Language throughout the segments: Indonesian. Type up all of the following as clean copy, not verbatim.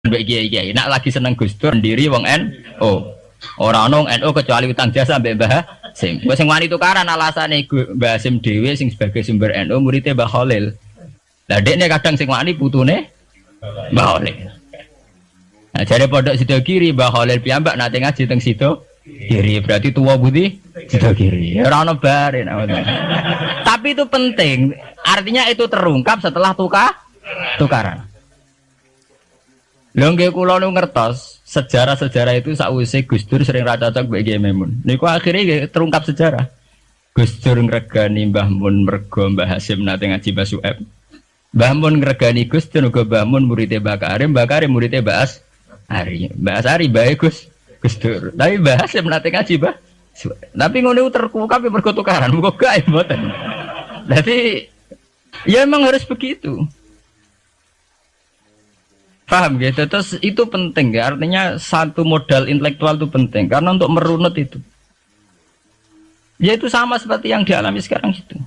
mbek kiai-kiai. Nak lagi seneng Gus Dur ndiri wong NU. Ora ono NU kecuali utang jasa mbek Mbah Hasim. Wes sing wani tukaran alasane Mbah Hasim dhewe sing sebagai sumber NU muridé Mbah Khalil. Lah dekne kadang sing wani putune Mbah Khalil. Nah, jare pondok Sido Kiri Mbah Khalil piyambak nate ngaji teng Sido Kiri, berarti tua budi Sido Kiri. Ora ono bare. Tapi itu penting. Artinya itu terungkap setelah tukaran. Lho nggih kula nu ngertos sejarah-sejarah itu sakwise Gus Dur sering ra cocok mbek Kiai Maimun. Niku akhirnya terungkap sejarah. Gus Dur ngregani Mbah Mun mergo Mbah Hasim nate ngaji Mbah Su'eb. Mbah Mun ngregani Gus Dur uga Mbah Mun muridé Mbah Karim muridé Mbah Asari. Mbah Asari bae Gus Dur. Tapi Mbah Hasim nate ngaji Mbah Su'eb. Tapi ngono terungkap mergo tukaran, muga gae mboten. Dadi ya emang harus begitu. Paham gitu, terus itu penting ya, artinya satu modal intelektual itu penting karena untuk merunut itu ya itu sama seperti yang dialami sekarang itu.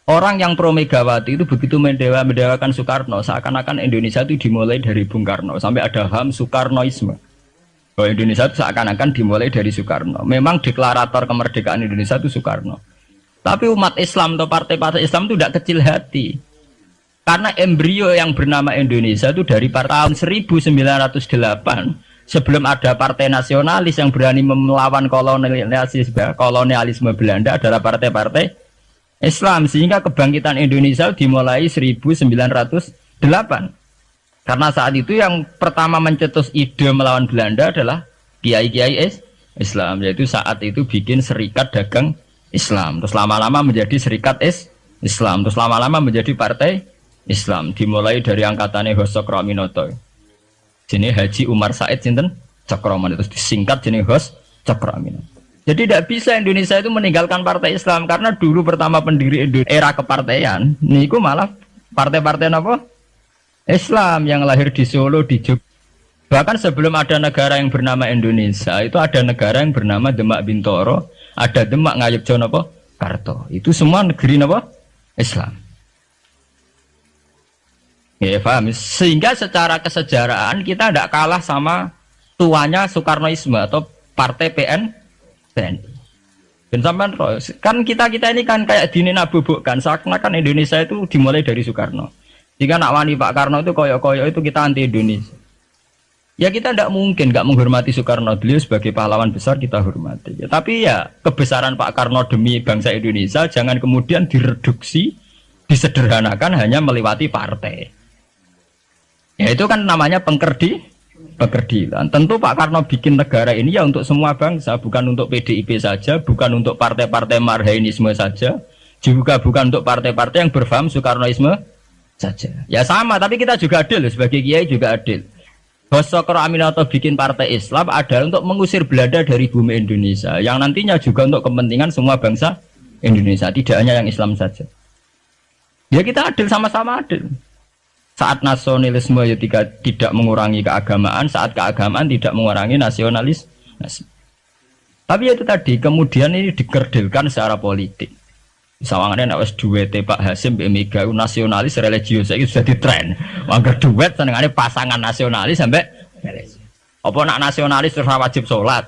Orang yang pro Megawati itu begitu mendewakan Soekarno, seakan-akan Indonesia itu dimulai dari Bung Karno sampai ada HAM Soekarnoisme bahwa Indonesia itu seakan-akan dimulai dari Soekarno. Memang deklarator kemerdekaan Indonesia itu Soekarno, tapi umat Islam atau partai-partai Islam itu tidak kecil hati. Karena embrio yang bernama Indonesia itu dari tahun 1908 sebelum ada partai nasionalis yang berani melawan kolonialisme Belanda adalah partai-partai Islam, sehingga kebangkitan Indonesia dimulai 1908. Karena saat itu yang pertama mencetus ide melawan Belanda adalah kiai-kiai Islam, yaitu saat itu bikin serikat dagang Islam, terus lama-lama menjadi serikat Islam, terus lama-lama menjadi partai Islam, dimulai dari angkatannya Hos Cokroaminoto. Jenis Haji Umar Said sinten Cokroaminoto, disingkat jenis Hos Cokroaminoto. Jadi tidak bisa Indonesia itu meninggalkan partai Islam karena dulu pertama pendiri era kepartaian niku malah partai-partai apa? Islam yang lahir di Solo, di Jogja. Bahkan sebelum ada negara yang bernama Indonesia, itu ada negara yang bernama Demak Bintoro, ada Demak Ngayogyakarta apa? Karto. Itu semua negeri apa? Islam. Ya paham, sehingga secara kesejarahan kita tidak kalah sama tuanya Soekarnoisme atau partai PNI. Dan sampai kan kita ini kan kayak dinabubukkan seakan-akan Indonesia itu dimulai dari Soekarno. Jika nak wani Pak Karno itu koyok-koyok itu kita anti Indonesia. Ya kita tidak mungkin nggak menghormati Soekarno, beliau sebagai pahlawan besar kita hormati. Ya, tapi ya kebesaran Pak Karno demi bangsa Indonesia jangan kemudian direduksi, disederhanakan hanya melewati partai. Ya itu kan namanya pengkerdilan. Tentu Pak Karno bikin negara ini ya untuk semua bangsa, bukan untuk PDIP saja, bukan untuk partai-partai marhainisme saja, juga bukan untuk partai-partai yang berfaham Soekarnoisme saja. Ya sama, tapi kita juga adil sebagai kiai juga adil. Hos Cokroaminoto bikin partai Islam adalah untuk mengusir Belanda dari bumi Indonesia, yang nantinya juga untuk kepentingan semua bangsa Indonesia, tidak hanya yang Islam saja. Ya kita adil, sama-sama adil. Saat nasionalisme ya tidak mengurangi keagamaan, saat keagamaan tidak mengurangi nasionalis. Tapi itu tadi kemudian ini dikerdilkan secara politik. Sawangannya nak wis duwete Pak Hasim Mbak Mega nasionalis religius iki sudah ditren. Angger duet senengane pasangan nasionalis sampai apa nak nasionalis terus wajib sholat.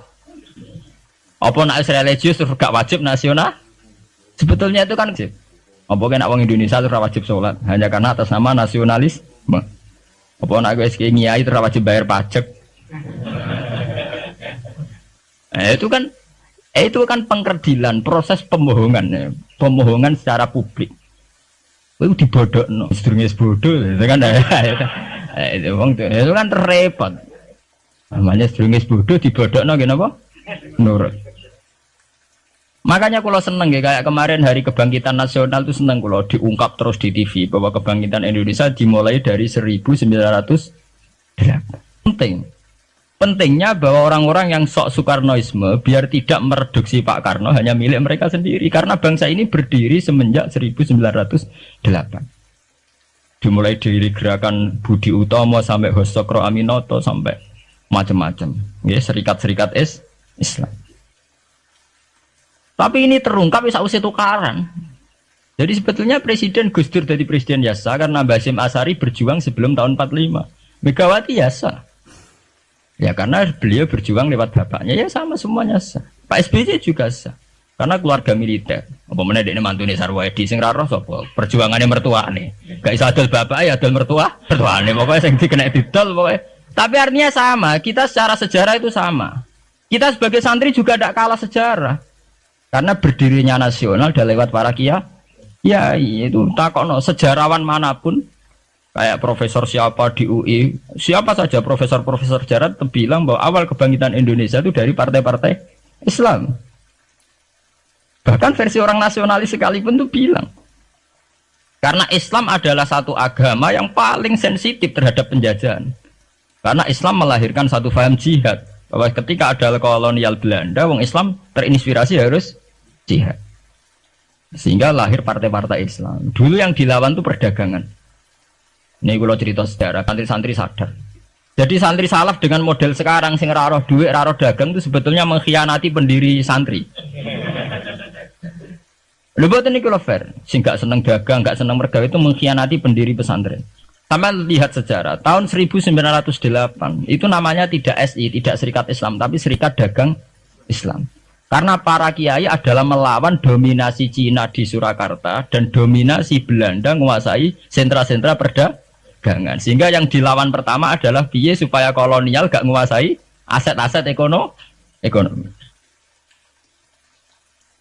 Apa nak religius terus gak wajib nasional? Sebetulnya itu kan wajib. Apa kena wong Indonesia terus wajib sholat hanya karena atas nama nasionalisme. Apa nak wis kiai terus wajib bayar pajak. Itu kan pengkerdilan, proses pembohongan ya. Pembohongan secara publik. Itu dibodokno, sedurunge bodoh itu kan itu kan repot. Namanya sedurunge bodoh dibodokno nggih napa? Nurut. Makanya kalau seneng ya, kayak kemarin Hari Kebangkitan Nasional itu seneng kalau diungkap terus di TV bahwa kebangkitan Indonesia dimulai dari 1908. Pentingnya bahwa orang-orang yang sok Soekarnoisme biar tidak mereduksi Pak Karno hanya milik mereka sendiri, karena bangsa ini berdiri semenjak 1908. Dimulai dari gerakan Budi Utomo sampai Hos Cokroaminoto sampai macam-macam, ya serikat-serikat Islam. Tapi ini terungkap sausé tukaran. Jadi sebetulnya Presiden Gus Dur jadi presiden biasa karena Basim Asari berjuang sebelum tahun 45. Megawati ya sah. Ya karena beliau berjuang lewat bapaknya, ya sama semuanya sah. Pak SBY juga sah. Karena keluarga militer. Apa meneh dekne mantune Sarwedi sing ra roh sapa? Perjuangane mertuane. Gak iso adol bapak ya adol mertuane. Pokoke sing dikena didol pokoke. Tapi artinya sama, kita secara sejarah itu sama. Kita sebagai santri juga tidak kalah sejarah. Karena berdirinya nasional sudah lewat para kiai itu takokno sejarawan manapun kayak profesor siapa di UI, siapa saja profesor-profesor sejarah bilang bahwa awal kebangkitan Indonesia itu dari partai-partai Islam. Bahkan versi orang nasionalis sekalipun tuh bilang karena Islam adalah satu agama yang paling sensitif terhadap penjajahan. Karena Islam melahirkan satu paham jihad bahwa ketika ada kolonial Belanda, wong Islam terinspirasi harus jihad. Sehingga lahir partai-partai Islam. Dulu yang dilawan tuh perdagangan. Ini kalau cerita sejarah, santri-santri sadar. Jadi santri salaf dengan model sekarang sing raroh duit, raroh dagang itu sebetulnya mengkhianati pendiri santri. Lho boten niku lho fair, sing gak seneng dagang, gak seneng mergawe itu mengkhianati pendiri pesantren. Sama lihat sejarah, tahun 1908 itu namanya tidak SI, tidak Serikat Islam, tapi Serikat Dagang Islam. Karena para kiai adalah melawan dominasi Cina di Surakarta dan dominasi Belanda menguasai sentra-sentra perdagangan. Sehingga yang dilawan pertama adalah piye supaya kolonial gak menguasai aset-aset ekonomi.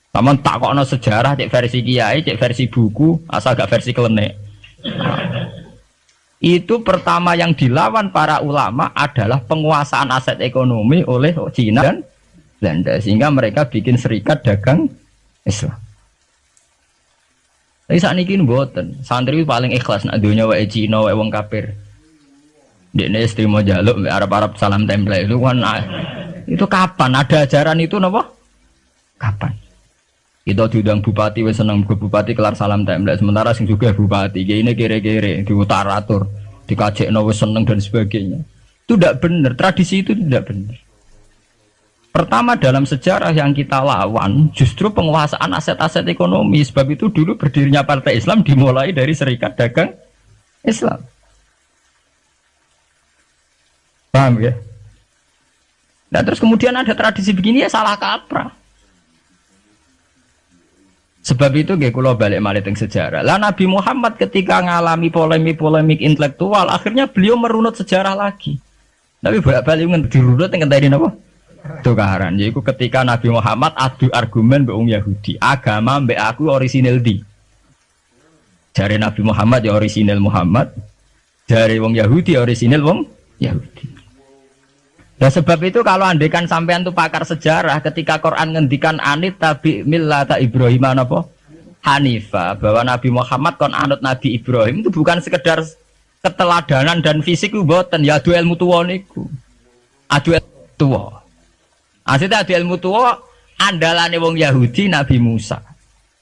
Taman tak kok sejarah cek versi kiai, cek versi buku, asal gak versi klenek. Itu pertama yang dilawan para ulama adalah penguasaan aset ekonomi oleh Cina dan Belanda, sehingga mereka bikin Serikat Dagang Islam. Tapi saat ini mboten, santri paling ikhlas nak dunia wae Cina wae wong kafir. Dekne istrimo jaluk Arab-Arab salam tempel itu kan itu kapan ada ajaran itu napa? Kapan? Kita diundang bupati, wes seneng ke bupati kelar salam tempel. Sementara sing juga bupati, ini kere-kere, diutaratur, dikajekno wes seneng dan sebagainya. Itu tidak benar, tradisi itu tidak benar. Pertama dalam sejarah yang kita lawan justru penguasaan aset-aset ekonomi. Sebab itu dulu berdirinya Partai Islam dimulai dari Serikat Dagang Islam. Paham ya? Nah terus kemudian ada tradisi begini ya salah kaprah. Sebab itu nggih kula balik malih teng sejarah. Lah Nabi Muhammad ketika ngalami polemik intelektual, akhirnya beliau merunut sejarah lagi. Tapi bolak-balik dirunut teng ngenteni napa? Tukaran. Yaiku ketika Nabi Muhammad adu argumen mbek wong Yahudi. Agama mbek aku orisinil di. Jare Nabi Muhammad ya orisinil Muhammad. Jare wong Yahudi orisinil wong Yahudi. Dan sebab itu kalau andekan sampean tuh pakar sejarah ketika Quran ngendikan anit tabi millata Ibrahim apa? Hanifah, bahwa Nabi Muhammad kon anut Nabi Ibrahim itu bukan sekedar keteladanan dan fisik mboten ya adu ilmu tuwa niku. Adu tuwa. Asite adu ilmu tuwa andalane wong Yahudi Nabi Musa.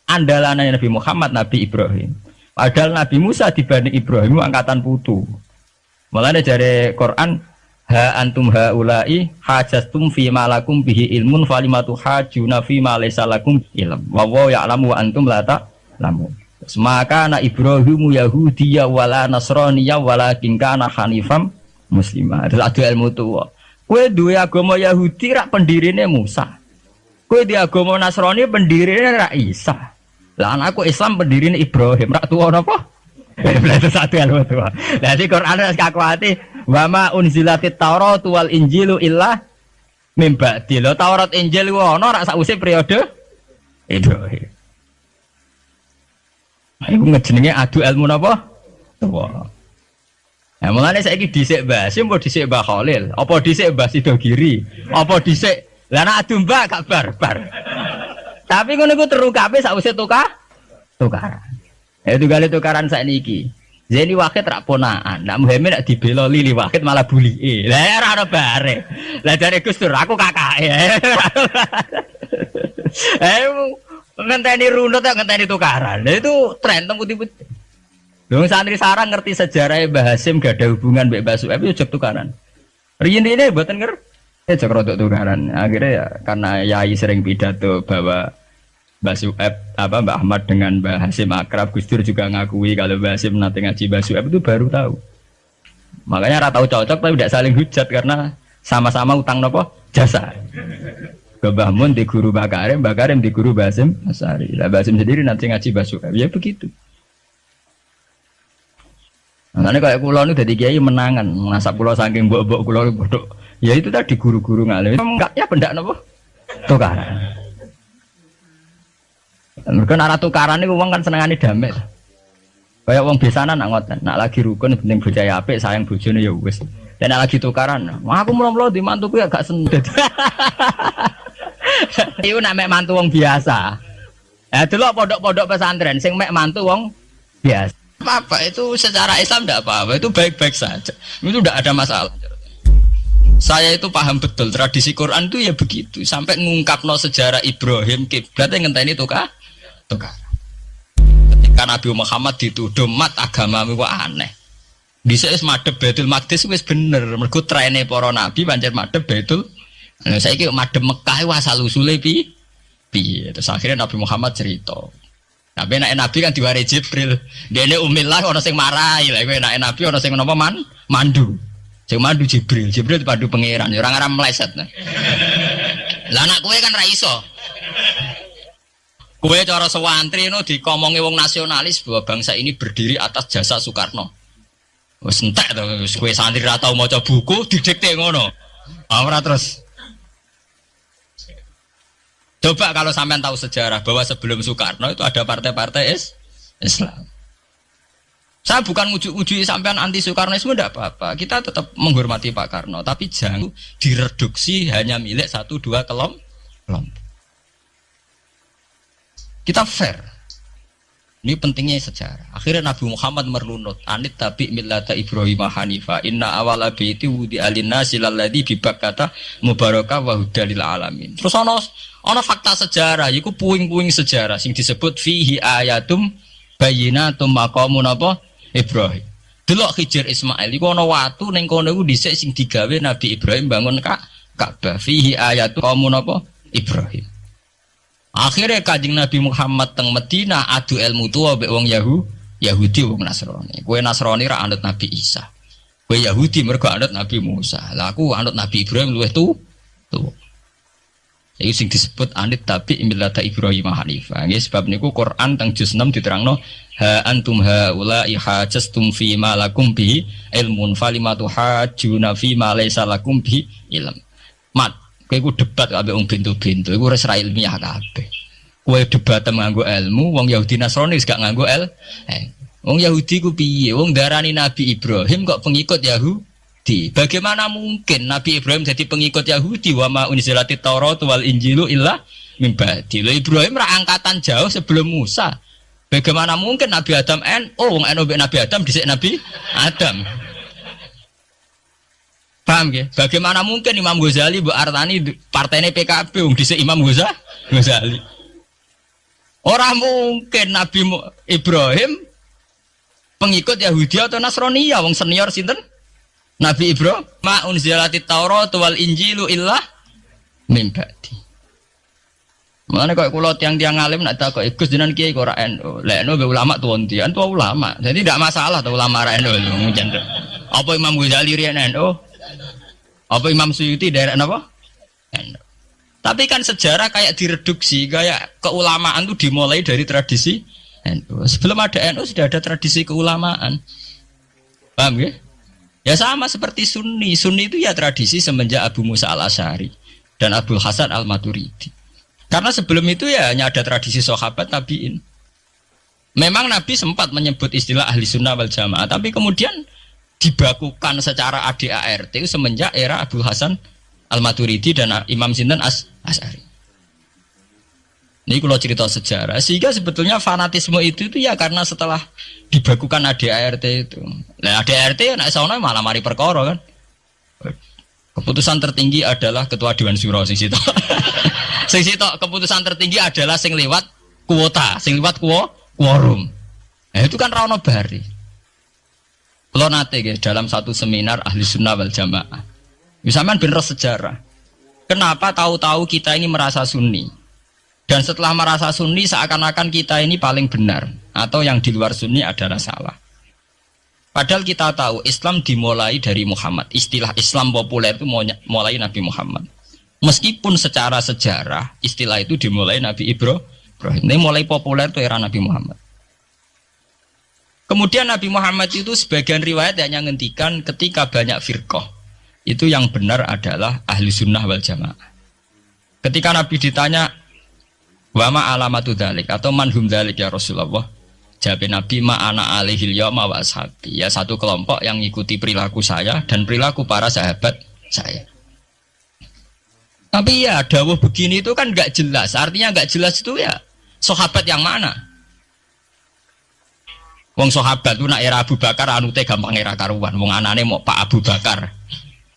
Andalane Nabi Muhammad Nabi Ibrahim. Padahal Nabi Musa dibanding Ibrahim angkatan putu. Mulane jare Quran ha antum haula'i hajastum fi ma lakum bihi ilmun falimatu hajuna fi ma laysa lakum ilm wa wa ya'lamu wa antum la ta'lamun. Maka na Ibrahimu Yahudiyya wala Nasraniyya walakin kana hanifam muslimah. Terus ada ilmu tuwa. Kowe duwe agama Yahudi rak pendirine Musa. Kowe di agama Nasrani pendirine rak Isa. Lah anakku Islam pendirine Ibrahim rak tuwa napa? Berarti satu ilmu tuwa. Lah di Quran wis kakuati wa ma unzilatit Taurat wal Injilu illa mim ba'di. Lho Taurat Injil ku ana rak sakwise periode Ibrahim. Iku ngejenenge adu ilmu napa? Tuwa. Nah, mulane saiki dhisik Mbah Hasyim apa dhisik Mbah Khalil? Apa dhisik Mbah Sidogiri? Apa dhisik lah nek adu Mbah gak barbar. Tapi ngono iku terukape sakwise tukaran. Itu kali tukaran sakniki. Zeni Wahid rak ponaan. Nak Muhammad nak dibela Lili Wahid malah bulike. Lah ora ono bare. Lah jare Gus Dur aku kakake. Ngenteni runut ya ngenteni tukaran. Lah itu tren teng putih-putih. Lho santri sarang ngerti sejarah Mbah Hasyim gak ada hubungan mbek Mbah Suhaib yo tukaran. Riyen ini mboten ngerti jek rodok tukaran. Akhirnya ya karena yai sering pidato bahwa Mbah Suhaib Mbah Ahmad dengan Mbah Hasyim akrab, Gus Dur juga ngakui kalau Mbah Hasyim nanti ngaji Mbah Suhaib itu baru tahu. Makanya rata cocok tapi tidak saling hujat karena sama-sama utang nopo jasa. Mbah Mun di guru Mbah Karim di guru Basim Asari. Lah Basim sendiri nanti ngaji Basuka. Ya begitu. Makanya kayak kulo ini dari kiai menangan, nasab kulo saking mbok-mbok kulo bodoh. Ya itu tadi guru-guru ngalim. Enggak ya benda nopo tukaran. Mereka arah tukaran ini uang kan senengane damai. Kayak uang biasanya nak ngoten, nak lagi rukun penting bojaya apik sayang bojone ya wis. Dan nak lagi tukaran, aku mulo-mulo di mantuku ya gak sendet. Iku nak mek mantu wong biasa. Delok pondok-pondok pesantren sing mek mantu wong biasa. Apa itu secara Islam tidak apa-apa, itu baik-baik saja. Itu tidak ada masalah. Saya itu paham betul tradisi Quran itu ya begitu. Sampai ngungkapno sejarah Ibrahim kiblatnya ngenteni tukar. Ketika Nabi Muhammad dituduh mat agamamu kok aneh. Bisa wis madhep Baitul Maqdis wis bener. Mergo trene para nabi pancen madhep Baitul. Nah, saiki madhep Mekah wae asal usule piye. Terus akhirnya Nabi Muhammad cerita. Tapi nabi kan diwari Jibril. Dene umillah ana sing marahi. Lah kowe nabi ana sing napa mandu. Sing mandu Jibril dipandu pangeran. Ya ora ngaram meleset. Lah anak kowe kan ra iso. Kowe cara sewantri no dikomongi wong nasionalis bahwa bangsa ini berdiri atas jasa Soekarno. Wis entek to kowe santri ra tau maca buku didikte ngono. Ora terus. Coba kalau sampean tahu sejarah bahwa sebelum Soekarno itu ada partai-partai Islam. Saya bukan uji sampean anti Soekarnoisme tidak apa-apa. Kita tetap menghormati Pak Karno, tapi jangan direduksi hanya milik 1-2 kelompok. Kita fair. Ini pentingnya sejarah. Akhirnya Nabi Muhammad merlunut. Anit tabi millata Ibrahim Hanifa. Inna awala baiti wudi alina silalladhi bibakkata mubaraka wa hudalil alamin. Terus ana fakta sejarah. Iku puing-puing sejarah. Sing disebut fihi ayatum bayinatum maqamun apa? Ibrahim. Delok Khidir Ismail. Iku ana watu ning kono iku dhisik sing digawe Nabi Ibrahim bangun Ka'bah. Fihi ayatum maqamun apa? Ibrahim. Akhirnya Kanjeng Nabi Muhammad teng Medina adu ilmu tua mbek wong Yahudi wong Nasrani. Kowe Nasrani ra anut Nabi Isa. Kowe Yahudi mergo anut Nabi Musa. Lah aku anut Nabi Ibrahim luwih tuwa. Iki sing disebut anit tabi millata Ibrahim Hanifah. Nggih sebab niku Quran teng juz 6 diterangno ha antum haula ihajastum fi ma lakum bi ilmun falimatu hajuna fi ma laysa lakum bi ilm. Mat kowe debat kabeh wong bintu-bintu iku wis ra ilmiah kabeh. Kowe debat nganggo ilmu, wong Yahudi Nasrani wis gak nganggo wong Yahudi ku piye? Wong darani Nabi Ibrahim kok pengikut Yahudi. Bagaimana mungkin Nabi Ibrahim jadi pengikut Yahudi? Wa ma unzilatit Taurat wal Injilu illa min ba'di. Ibrahim ra angkatan jauh sebelum Musa. Bagaimana mungkin Nabi Adam wong Nabi Adam dhisik Nabi Adam. Paham ya? Bagaimana mungkin Imam Ghazali Mbok Artani partainya PKB wong dhisik Imam Ghazali. Orang mungkin Nabi Ibrahim pengikut Yahudi atau Nasrani ya wong senior sinten? Nabi Ibrahim ma unzilatit Taurat wal Injilu illa min ba'di. Mana kok kula tiang-tiang alim nak takok Gus jenengan kiai kok ora NU. Lek NU be ulama tuwon tian tua ulama. Jadi tidak masalah tuh ulama ra NU mungkin. Apa Imam Ghazali riyen NU? Apa Imam Suyuti daerah apa? Tapi kan sejarah kayak direduksi, kayak keulamaan itu dimulai dari tradisi NU. Sebelum ada NU sudah ada tradisi keulamaan. Paham ya? Ya sama seperti Sunni. Sunni itu ya tradisi semenjak Abu Musa al-Asy'ari dan Abdul Hasan al-Maturidi. Karena sebelum itu ya hanya ada tradisi sahabat tabi'in. Memang Nabi sempat menyebut istilah ahli sunnah wal jamaah, tapi kemudian dibakukan secara ADART semenjak era Abdul Hasan Al-Maturidi dan Imam Sinten Asy'ari. Ini kalau cerita sejarah, sehingga sebetulnya fanatisme itu ya karena setelah dibakukan ADART itu. Nah ADART ya nak sauna malah mari perkara kan. Keputusan tertinggi adalah Ketua Dewan Syuro sing sitok. Sing sitok keputusan tertinggi adalah sing liwat kuota, sing liwat quorum. Nah itu kan ra ono bari. Kalau nanti dalam satu seminar ahli sunnah wal jamaah, misalnya bener sejarah. Kenapa tahu-tahu kita ini merasa sunni? Dan setelah merasa sunni seakan-akan kita ini paling benar, atau yang di luar sunni adalah salah. Padahal kita tahu Islam dimulai dari Muhammad. Istilah Islam populer itu mulai Nabi Muhammad. Meskipun secara sejarah istilah itu dimulai Nabi Ibrahim. Ini mulai populer itu era Nabi Muhammad. Kemudian Nabi Muhammad itu sebagian riwayat hanya ngendikan ketika banyak firqah. Itu yang benar adalah ahli sunnah wal jamaah. Ketika Nabi ditanya, wama alamatu dzalik atau manhum dzalik ya Rasulullah. Jawab Nabi ma'ana alihil yawma wa ashabi. Ya satu kelompok yang mengikuti perilaku saya dan perilaku para sahabat saya. Tapi ya dawuh begini itu kan gak jelas. Artinya gak jelas itu ya sahabat yang mana? Wong sahabat itu nak era Abu Bakar anute gampang era karuan. Wong anane mau Pak Abu Bakar.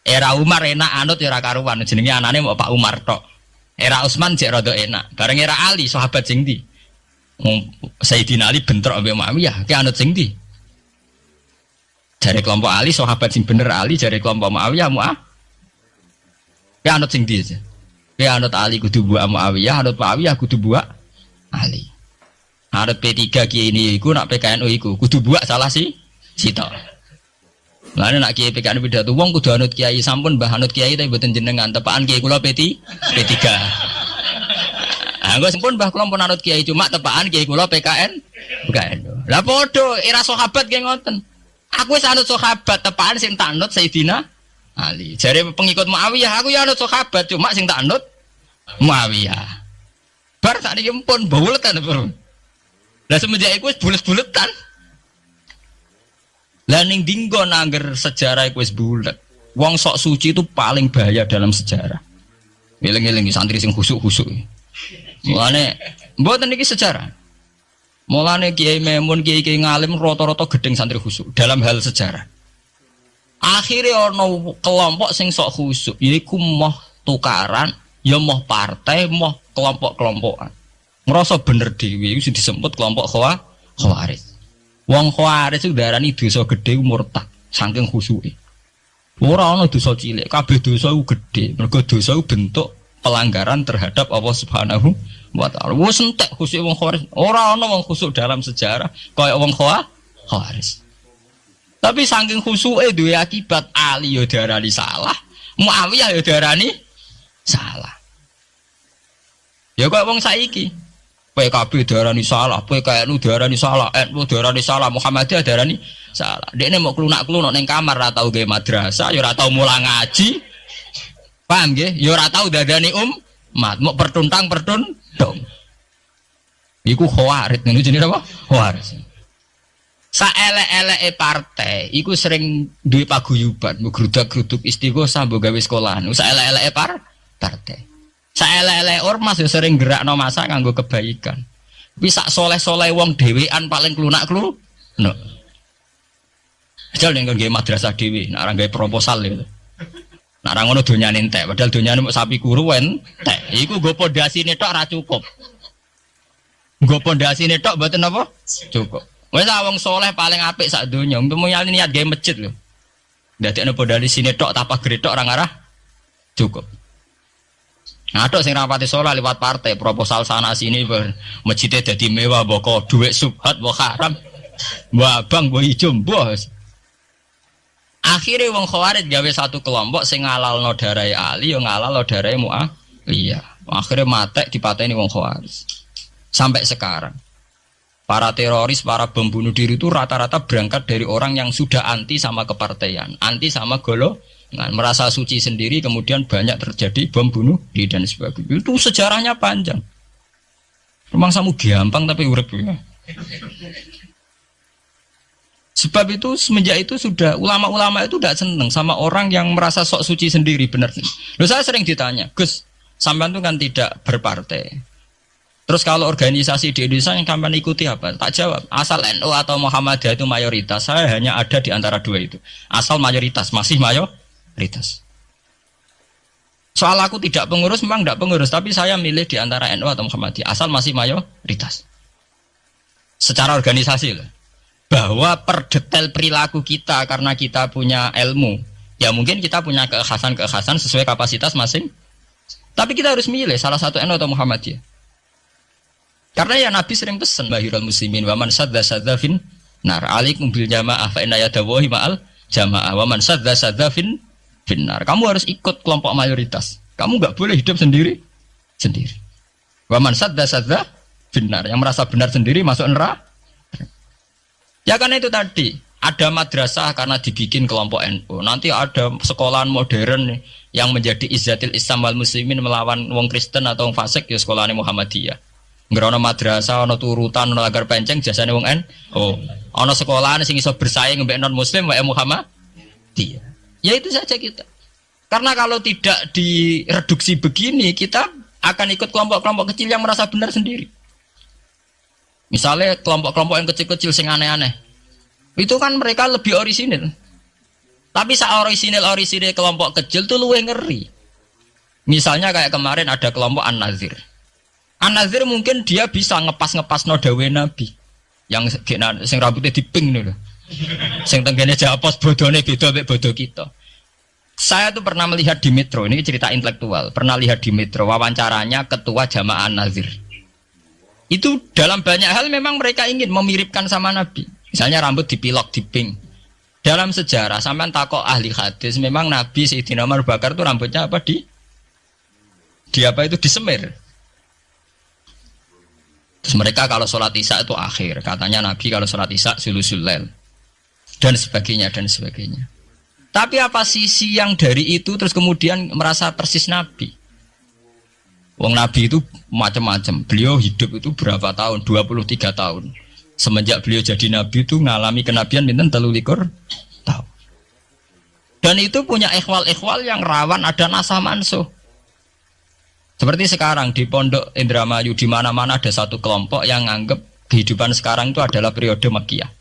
Era Umar enak anut era karuan. Jenenge anane mau Pak Umar tok. Era Utsman jek rada enak. Bareng era Ali sahabat sing ndi? Sayyidina Ali bentrok ambek Muawiyah, ki anut sing ndi? Jare kelompok Ali sahabat sing bener Ali, jare kelompok Muawiyah ki anut sing ndi? Ki anut Ali kudu buak Muawiyah, anut Muawiyah kudu buak Ali. Anut P3 ki ini iku nak PKNU iku kudu buak salah si sitok. Lah nek kiai PKNU pidato wong kudu anut kiai sampun mbah anut kiai tapi mboten jenengan tepaan kiai kula P3. Anggo sempun mbah kula pun anut kiai cuma tepaan kiai kula PKN. Lah padha era sahabat ki ngoten. Aku wis anut sahabat tepaan sing tak anut Sayyidina Ali. Jare pengikut Muawiyah aku ya anut sahabat cuma sing tak anut Muawiyah. Bar sakniki pun buletan, Bro. Lah semenjak iku wis bulet-buletan. Lah ning dinggo nangger sejarah iku wis bulet. Wong sok suci itu paling bahaya dalam sejarah. Eling-eling santri sing khusuk-khusuk. Mulane mboten iki sejarah. Mulane Kiai Memun, Kiai ngalim rata-rata gedeng santri khusuk dalam hal sejarah. Akhirnya ono kelompok sing sok khusuk, yaiku moh tukaran, ya moh partai, moh kelompok-kelompokan. Ngerasa bener dhewe iku disebut kelompok Khawarij. Wong Khawarij itu darani dosa gedhe murtad saking khusuke. Ora ana dosa cilik, kabeh dosa iku gedhe. Mergo dosa iku bentuk pelanggaran terhadap Allah Subhanahu wa taala. Wes entek khusuk wong Khawarij. Ora ana wong khusuk dalam sejarah kaya wong Khawarij. Tapi saking khusuke duwe akibat Ali ya darani salah, Muawiyah ya darani salah. Ya kaya wong saiki. PKB darani salah, PKNU darani salah, NU darani salah, Muhammadiyah darani salah. Dekne mau klunak-klunuk ning kamar ra tau gawe madrasah, ya ora tau mulang ngaji. Paham nggih? Ya ora tau dadani umat, mau pertuntang-pertuntung. Iku Khawarij, niku jenenge apa? Khawarij. Saelek-eleke partai iku sering duwe paguyuban, ngrudak-gruduk istighosah mbok gawe sekolahan. Saelek-eleke partai. Saelek-eleke ormas yo sering gerakno masa kanggo kebaikan. Tapi sak soleh-soleh wong dhewean paling klunak-klunuk. Ajal ning nggawe madrasah dhewe, nek ora gawe proposal lho. Nek ora ngono donyane entek, padahal donyane mung sapi kuru entek. Iku nggo pondasine tok ora cukup. Nggo pondasine tok mboten apa? Cukup. Wis wong soleh paling apik sak donya, umpama niat gawe masjid lho. Ndadekno pondasine tok tapak gretok ora ngarah cukup. Ngaduk sing rapati sholat lewat partai proposal sana sini masjidnya jadi mewah boko duit subhat boko haram abang boko hijau bos. Akhirnya wong Khawarij gawe satu kelompok sing ngalalno darai Ali yo ngalalno darai Muawiyah. Akhirnya matek dipateni wong Khawarij. Sampai sekarang para teroris, para bom bunuh diri itu rata-rata berangkat dari orang yang sudah anti sama kepartaian, anti sama merasa suci sendiri, kemudian banyak terjadi bom bunuh diri dan sebagainya. Itu sejarahnya panjang. Memang samu gampang tapi urip ya. Sebab itu semenjak itu sudah ulama-ulama itu tidak senang sama orang yang merasa sok suci sendiri, benar. Loh, saya sering ditanya, Gus, sampean itu kan tidak berpartai. Terus kalau organisasi di Indonesia yang sampean ikuti apa? Tak jawab. Asal NU atau Muhammadiyah itu mayoritas, saya hanya ada di antara dua itu. Asal mayoritas, masih mayoritas. Soal aku tidak pengurus, memang tidak pengurus, tapi saya milih di antara NU atau Muhammadiyah. Asal masih mayoritas. Secara organisasi lah. Bahwa per detail perilaku kita karena kita punya ilmu, ya mungkin kita punya keekhasan sesuai kapasitas masing. Tapi kita harus milih salah satu NU atau Muhammadiyah. Karena ya Nabi sering pesan bahirul muslimin wa man sadda fin nar. Alaikum bil jamaah fa inna yadawahi ma'al jamaah wa man sadza finnar. Kamu harus ikut kelompok mayoritas. Kamu enggak boleh hidup sendiri. Wa man sadza finnar. Yang merasa benar sendiri masuk neraka. Ya karena itu tadi, ada madrasah karena dibikin kelompok NU. Nanti ada sekolahan modern yang menjadi izzatil Islam wal muslimin melawan wong Kristen atau wong fasik ya sekolahan Muhammadiyah. Enggak ana madrasah, ana turutan, ana lagar penceng jasane wong NU. Ana sekolahan sing iso bersaing mbek non muslim wae Muhammadiyah. Ya itu saja kita. Karena kalau tidak direduksi begini, kita akan ikut kelompok-kelompok kecil yang merasa benar sendiri. Misalnya kelompok-kelompok yang kecil-kecil sing aneh-aneh, itu kan mereka lebih orisinil. Tapi orisinil kelompok kecil tuh luwih ngeri. Misalnya kayak kemarin ada kelompok An-Nazir. An-Nazir mungkin dia bisa ngepas no dawe Nabi, yang sing rambutnya diping nih loh, sing tenggene japos bodone beda mek bodo kita. Saya tuh pernah melihat di Metro, ini cerita intelektual, pernah lihat di Metro wawancaranya ketua Jamaah An-Nazir. Itu dalam banyak hal memang mereka ingin memiripkan sama Nabi. Misalnya rambut dipilok, diping. Dalam sejarah, sampean takok ahli hadis, memang Nabi Sayyidina Abu Bakar itu rambutnya apa di apa itu disemir. Terus mereka kalau sholat isya itu akhir. Katanya Nabi kalau sholat isya sulusul lail. Dan sebagainya, dan sebagainya. Tapi apa sisi yang dari itu terus kemudian merasa persis Nabi? Wong Nabi itu macam-macam. Beliau hidup itu berapa tahun? 23 tahun. Semenjak beliau jadi Nabi itu ngalami kenabian binten 33 tahun. Dan itu punya ikhwal-ikhwal yang rawan ada nasah mansuh. Seperti sekarang di Pondok Indramayu di mana-mana ada satu kelompok yang anggap kehidupan sekarang itu adalah periode Makkiyah.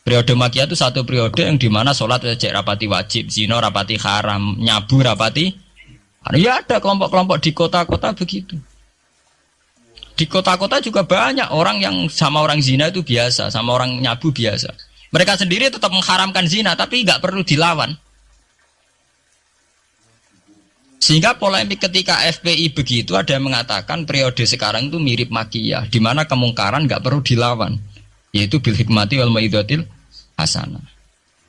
Periode Makkiyah itu satu periode yang dimana sholat cek rapati wajib, zina rapati haram, nyabu rapati. Ya ada kelompok-kelompok di kota-kota begitu. Di kota-kota juga banyak orang yang sama orang zina itu biasa, sama orang nyabu biasa. Mereka sendiri tetap mengharamkan zina, tapi nggak perlu dilawan. Sehingga polemik ketika FPI begitu ada yang mengatakan periode sekarang itu mirip Makkiyah, di mana kemungkaran nggak perlu dilawan, yaitu bil hikmati wal mau'izatil hasanah.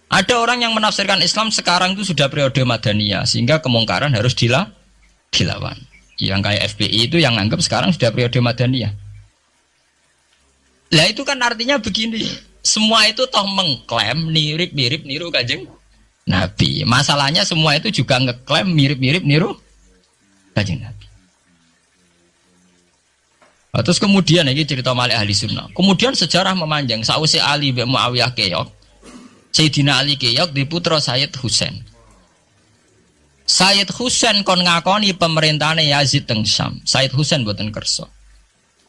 Ada orang yang menafsirkan Islam sekarang itu sudah periode Madaniyah, sehingga kemungkaran harus dilawan. Yang kayak FPI itu yang anggap sekarang sudah periode Madaniyah. Lah itu kan artinya begini, semua itu toh mengklaim mirip-mirip niru Kanjeng Nabi. Masalahnya semua itu juga ngeklaim mirip-mirip niru Kanjeng Nabi. Nah, terus kemudian ini cerita Malik Ahli Sunnah. Kemudian sejarah memanjang. Sausi Ali bin Muawiyah keok. Sayyidina Ali keok di putra Sayyid Husain. Sayyid Husain kon ngakoni pemerintahane Yazid teng Syam. Sayyid Husain boten kersa.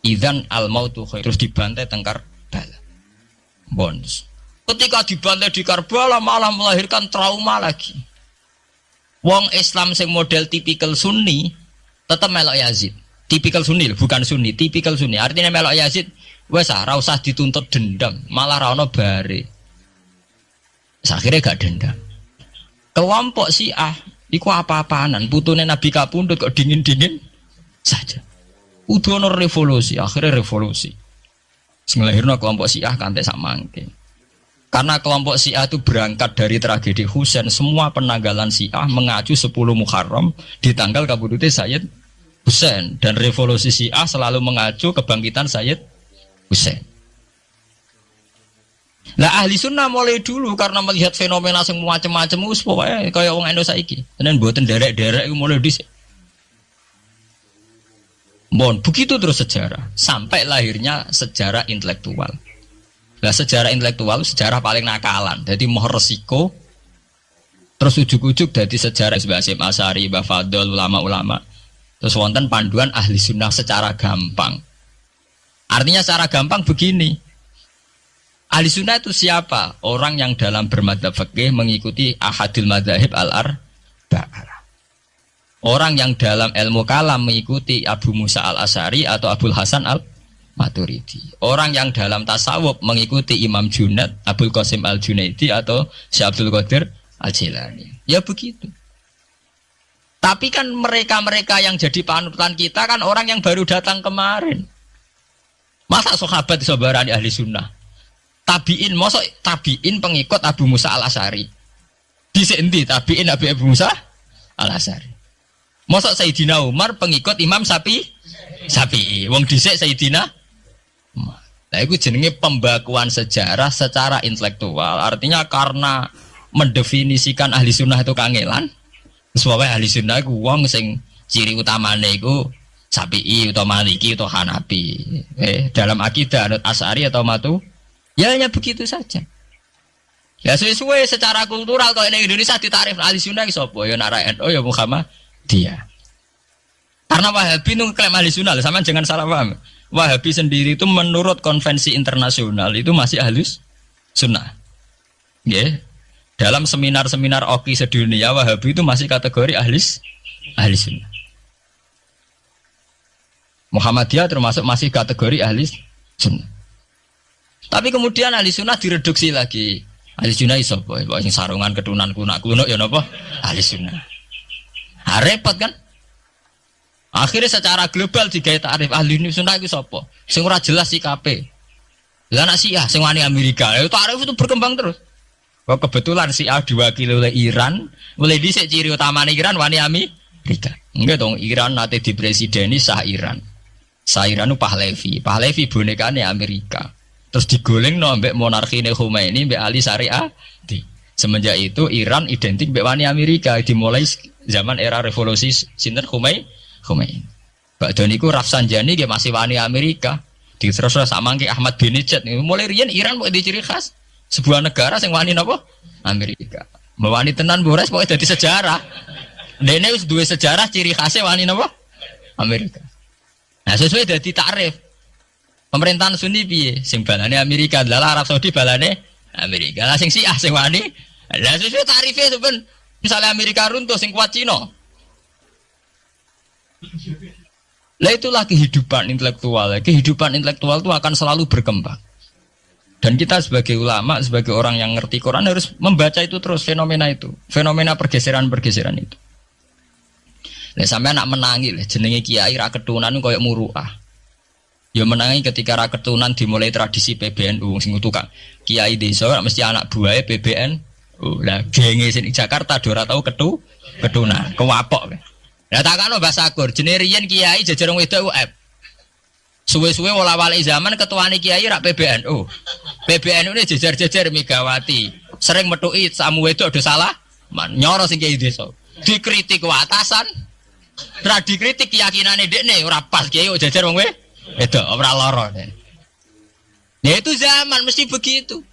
Idzan al-mautu khair. Terus dibantai teng Karbala. Bonus. Ketika dibantai di Karbala malah melahirkan trauma lagi. Wong Islam sing model tipikal Sunni tetap melok Yazid. Tipikal Sunni bukan Sunni, tipikal Sunni. Artinya melok Yazid wes ora usah dituntut dendam, malah ra ono bare. Akhirnya gak dendam. Kelompok Syiah iku apa-apaanan, putune Nabi kapundhut kok dingin-dingin saja. Udah ono revolusi, akhirnya revolusi. Sing lahirno kelompok Syiah kanthi sak mangke. Karena kelompok Syiah itu berangkat dari tragedi Husain, semua penanggalan Syiah mengacu 10 Muharram di tanggal kabudute Sayyid Husain, dan revolusi Syiah selalu mengacu kebangkitan Sayyid Husain. Lah ahli sunnah mulai dulu karena melihat fenomena sing macam-macam wis pokoke kaya wong Indonesia iki. Tenan mboten derek-derek iku mulai dhisik. Bon, begitu terus sejarah sampai lahirnya sejarah intelektual. Lah sejarah intelektual sejarah paling nakalan. Jadi moh resiko terus ujuk-ujuk dadi sejarah Mbah Hasyim Asy'ari, Mbah Fadl, ulama-ulama. Terus wonten panduan ahli sunnah secara gampang. Artinya secara gampang begini. Ahli sunnah itu siapa? Orang yang dalam bermadzhab fikih mengikuti ahadul madzahib al-arba'ah. Orang yang dalam ilmu kalam mengikuti Abu Musa al-Asy'ari atau Abul Hasan al-Maturidi. Orang yang dalam tasawuf mengikuti Imam Junaid, Abul Qasim al-Junaidi atau Syekh Abdul Qadir al-Jilani. Ya begitu. Tapi kan mereka-mereka yang jadi panutan kita kan orang yang baru datang kemarin. Masa sahabat disobarani ahli sunnah? tabiin, mosok tabiin pengikut Abu Musa Al-Asy'ari. Dhisik endi tabiin Abu Musa Al-Asy'ari. Mosok Sayyidina Umar pengikut Imam Syafi'i. Wong dhisik Sayyidina Umar. Nah itu jenenge pembakuan sejarah secara intelektual. Artinya karena mendefinisikan ahli sunnah itu kangelan. Sebabnya ahli sunnah itu wong sing ciri utamanya itu Syafi'i atau Maliki atau Hanafi. Dalam akidah anut Asy'ari atau Matu, ya hanya begitu saja. Ya sesuai secara kultural kalau di Indonesia ditarif ahli sunnah itu apa? Ya Narayan, oh ya Muhammadiyah. Karena Wahabi itu klaim ahli sunnah, sama jangan salah paham. Wahabi sendiri itu menurut konvensi internasional itu masih ahli sunnah. Yeah. Dalam seminar-seminar OKI sedunia Wahabi itu masih kategori ahli sunnah. Muhammadiyah termasuk masih kategori ahli sunnah. Tapi kemudian ahli sunnah direduksi lagi. Ahli sunnah iso apa? Sing sarungan ketunan kuno ya napa? Ahli sunnah. Ha repot kan? Akhirnya secara global digawe takrif ahli sunnah itu sapa? Sing ora jelas sikape. Lah anak Syiah sing wani Amerika. Takrif itu berkembang terus. Kok kebetulan Syiah diwakili oleh Iran, oleh dhisik ciri utamane Iran wani Amerika. Enggak dong, Iran nate dipresideni Shah Iran. Shah Iran itu Pahlavi. Pahlavi bonekane Amerika. Terus digolengno mbek monarkhine Khomeini mbek Ali Syariah. Semenjak itu Iran identik mbek wani Amerika dimulai zaman era revolusi sinten Khomeini. Bakdo niku Rafsanjani dia masih wani Amerika. Diterus samangke Ahmad Benejat niku mulai riyen Iran kok ciri khas sebuah negara sing wani napa? Amerika. Mewani tenan Bores pokoke dadi sejarah. Dene wis duwe sejarah ciri khasnya wani napa? Amerika. Nah sesuai dadi takrif. Pemerintahan Sunni piye? Sing balane Amerika, dalah Arab Saudi balane Amerika. Lah sing Syiah sing wani. Lah sesuai tarife itu ben misalnya Amerika runtuh sing kuat Cina. Lah itulah kehidupan intelektual. Kehidupan intelektual itu akan selalu berkembang. Dan kita sebagai ulama, sebagai orang yang ngerti Quran harus membaca itu terus fenomena itu, fenomena pergeseran-pergeseran itu. Lah sampai anak menangi lah jenenge kiai ra ketunan koyo muruah. Ya menangi ketika ra ketunan dimulai tradisi PBNU sing tukang kiai desa mesti anak buahe PBNU. Lah genge sing Jakarta do ora tau ketunan, kewapok. Lah takano Mbah Sakur, jenenge riyen kiai jajar wong wedok UF. Suwe-suwe wala-wali zaman ketuane kiai rak PBNU. PBNU ini jajar-jajar Megawati. Sering metuki samu wedok do salah, nyoro sing kiai desa. Dikritik ku atasan. Ra dikritik keyakinane dekne ora pas kiai jajar wong wedok ora lara. Ya itu zaman mesti begitu.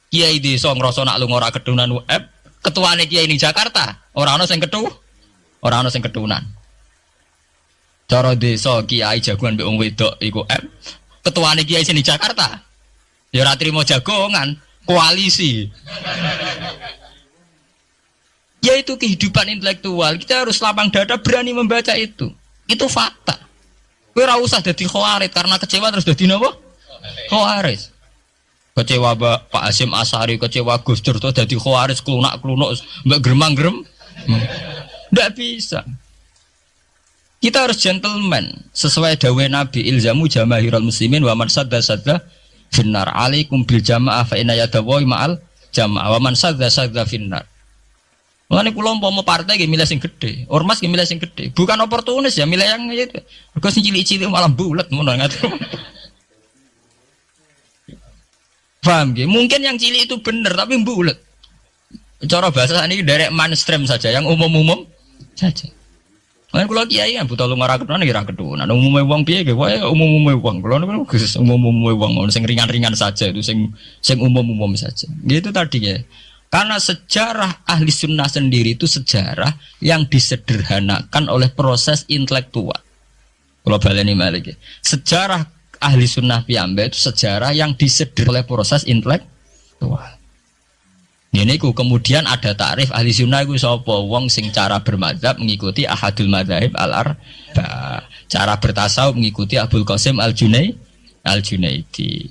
Kiai desa ngrasa nak lunga ora ketunan UF, ketuane kiai ning Jakarta ora ana sing Orang ana sing ketunan. Cara desa kiai jagoan mbek wong wedok iku ketuane kiai sing di Jakarta. Ya ora trimo jagongan, koalisi. Yaitu kehidupan intelektual. Kita harus lapang dada berani membaca itu. Itu fakta. Kowe ora usah dadi khawarit karena kecewa terus dadi napa? Khawarit. Kecewa Pak Hasyim Asy'ari, kecewa Gus Dur terus dadi khawarit klunak-klunuk mbek gremang-grem. Tidak bisa. Kita harus gentleman sesuai dawuh Nabi ilzamu jamaahirul muslimin wa man sadda finnar alaikum bil jamaah fa inna yadawi ma'al jamaah wa man sadda finnar. Mulane kula umpama partai nggih milih sing gedhe, ormas nggih milih sing gedhe. Bukan oportunis ya, milih yang itu. Mergo sing cilik-cilik malah bulet ngono ngatur. Paham nggih? Mungkin yang cilik itu benar tapi bulet. Cara bahasa ini derek mainstream saja, yang umum-umum saja. Kan kula kiai kan buta lunga ra ketunan ya ra ketunan. Umume wong piye nggih wae umume wong. Kula niku Gus umume wong sing ringan-ringan saja itu sing umum-umum saja. Gitu tadi ya. Karena sejarah ahli sunnah sendiri itu sejarah yang disederhanakan oleh proses intelektual. Kula baleni malih. Sejarah ahli sunnah piyambak itu sejarah yang disederhanakan oleh proses intelektual. Ini kemudian ada takrif ahli sunnah itu sapa wong sing cara bermadzhab mengikuti ahadul madzhab al-arba. Cara bertasawuf mengikuti Abdul Qasim Al-Junaidi,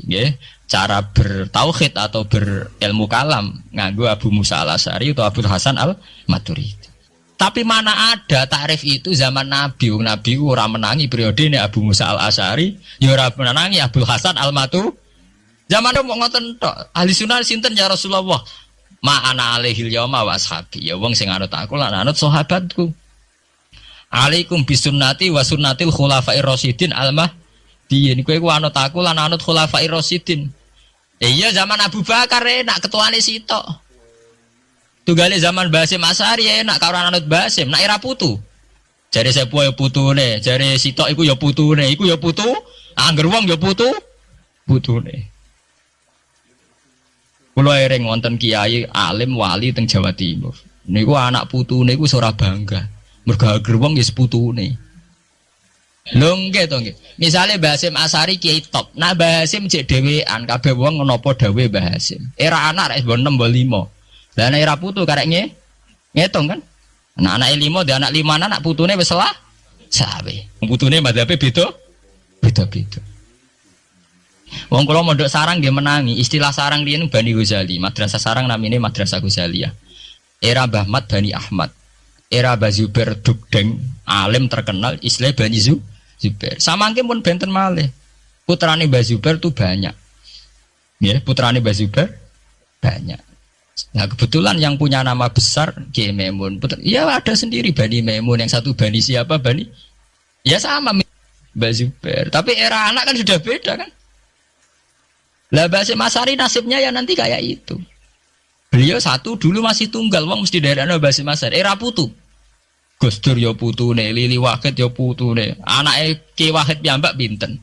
nggih. Cara bertauhid atau berilmu kalam nganggo Abu Musa Al-Asy'ari atau Abdul Hasan Al-Maturidi. Tapi mana ada takrif itu zaman Nabi. Nabi ora menangi periode ini Abu Musa Al-Asy'ari, ya ora menangi Abdul Hasan Al-Maturidi. Zaman mau ngoten tok. Ahli sunnah sinten ya Rasulullah. Ma ana alaihil yauma wa ashabi. Ya wong sing anut aku lan anut sahabatku. Alaikum bisunnati wa sunnatil khulafair rasyidin al-mahdiyyin. Kowe ku anut aku lan anut khulafair rasyidin. Iya zaman Abu Bakar enak ketuane sitok. Tunggale zaman Basim Asari enak karo anut Basim, nak era putu. Jare sepuh ya putune, jare sitok iku ya putune, iku ya putu, angger wong ya putune. Kula ereng wonten kiai alim wali teng Jawa Timur. Niku anak putune iku ora bangga. Mergo angger wong ya seputune. Lho nggih to nggih. Misale Basim Asari kiai top, nah Basim cek dhewean kabeh wong napa dawuhe Basim. Era anak rek 6 5. Lah nek era putu karek ngitung kan. Anak 5 dia anak 5 anak putune wis salah sawe. Putune madhabe beda. Wong kula mondok sarang nggih menangi. Istilah sarang riyen Bani Ghazali, madrasah sarang namine Madrasah Ghazaliyah. Era Mbah Mat Bani Ahmad. Era Mbah Zubair Dugdeng, alim terkenal istilah Bani Zubair. Samangke pun benten malih. Putrane Mbah Zubair tuh banyak. Ya, putrane Mbah Zubair banyak. Nah kebetulan yang punya nama besar Kiai Maimun, ya ada sendiri Bani Maimun, yang satu Bani siapa Bani, ya sama Mbah Zubair, tapi era anak kan sudah beda kan. Lah Basim Asari nasibnya ya nanti kayak itu. Beliau satu dulu masih tunggal, wong mesti dari anak Basim Asari, era putu. Gus Dur ya putune, Lili Wahid ya putune, anaknya Ki Wahid piyambak pinten,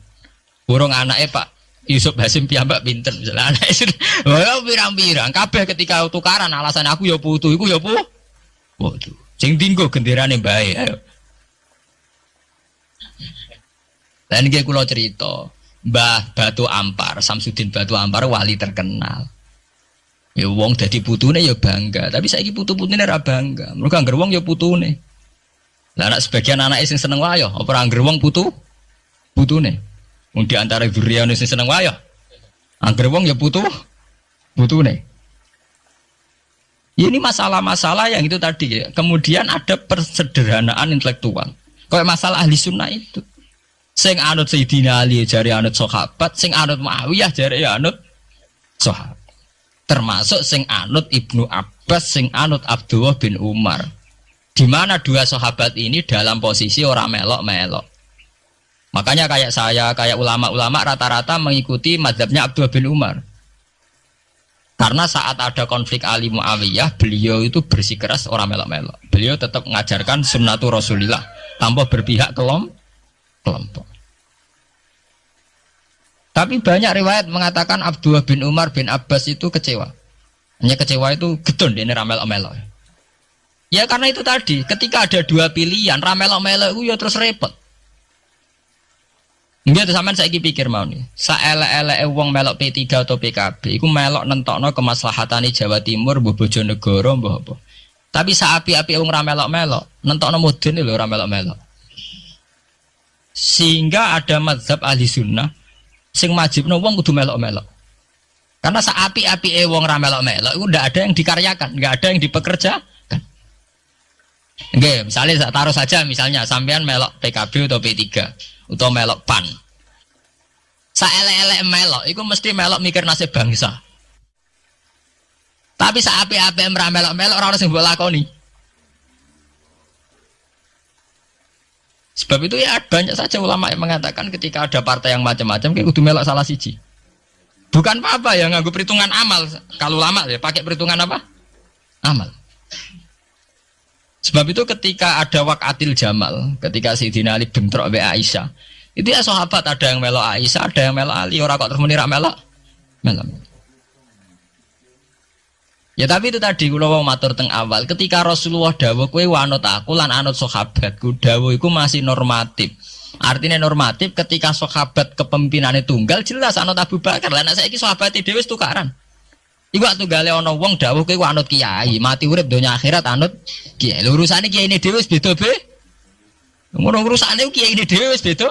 burung anaknya Pak Yusuf Hasim piyambak pinten misalnya anak itu, pirang-pirang kabeh ketika tukaran alasan aku ya putu, iku ya putu. Sing dinggo genderane bae ayo. Lan iki kula cerita, Mbah Batu Ampar, Samsudin Batu Ampar wali terkenal. Ya wong dadi putune ya bangga, tapi saiki putu-putune ora bangga. Mergo angger wong ya putune. Lah anak sebagian anake sing seneng wae ya, apa angger wong putune. Wong di antara duriane sing seneng wae ya. Angger wong ya putune. Ini masalah-masalah yang itu tadi ya. Kemudian ada persederhanaan intelektual. Kayak masalah ahli sunnah itu. Sing anut Sayyidina Ali jare anut sahabat, sing anut Muawiyah jare ya anut sahabat. Termasuk sing anut Ibnu Abbas, sing anut Abdullah bin Umar. Di mana dua sahabat ini dalam posisi orang melok-melok. Makanya kayak saya, kayak ulama-ulama rata-rata mengikuti mazhabnya Abdullah bin Umar. Karena saat ada konflik Ali Muawiyah, beliau itu bersikeras orang melok-melok. Beliau tetap mengajarkan sunnatul Rasulillah tanpa berpihak kelompok. Tapi banyak riwayat mengatakan Abdullah bin Umar bin Abbas itu kecewa. Hanya kecewa itu gedon dia melok-melok. Ya karena itu tadi, ketika ada dua pilihan, ramelok-melok itu ya terus repot. Enggak tuh sampean saiki pikir mau nih. Saelek-eleke wong melok P3 atau PKB iku melok nentokno kemaslahatane Jawa Timur, mbuh Bojonegoro, mbuh apa. Tapi saapi-api wong ra melok-melok, nentokno mudun lho ora melok-melok. Sehingga ada mazhab ahli sunnah sing majibno wong kudu melok-melok. Karena saapi-api wong ra melok-melok iku ndak ada yang dikaryakan, nggak ada yang dipekerjakan. Oke, misalnya taruh saja misalnya sampean melok PKB atau P3 atau melok PAN. Saelek-elek melok, itu mesti melok mikir nasib bangsa. Tapi saapi-api melok-melok orang harus mbok lakoni. Sebab itu ya banyak saja ulama yang mengatakan ketika ada partai yang macam-macam kayak kudu melok salah siji. Bukan apa-apa ya nganggo perhitungan amal. Kalau ulama ya pakai perhitungan apa? Amal. Sebab itu ketika ada waqatil Jamal, ketika Sayyidina Ali bentrok be Aisyah, itu ya sahabat ada yang melok Aisyah, ada yang melok Ali, orang kok terus muni ra melok. Ya tapi itu tadi kula wau matur teng awal, ketika Rasulullah dawuh kowe anut aku lan anut sahabatku, dawuh iku masih normatif. Artinya normatif ketika sahabat kepemimpinannya tunggal jelas anut Abu Bakar. Lah nek saiki sahabate dhewe wis tukaran. Iku tunggale ana wong dawuh kowe anut kiai, mati urip donya akhirat anut kiai. Lho urusane kiai ini dhewe wis beda be. Ngono urusane kiai ini dhewe wis beda.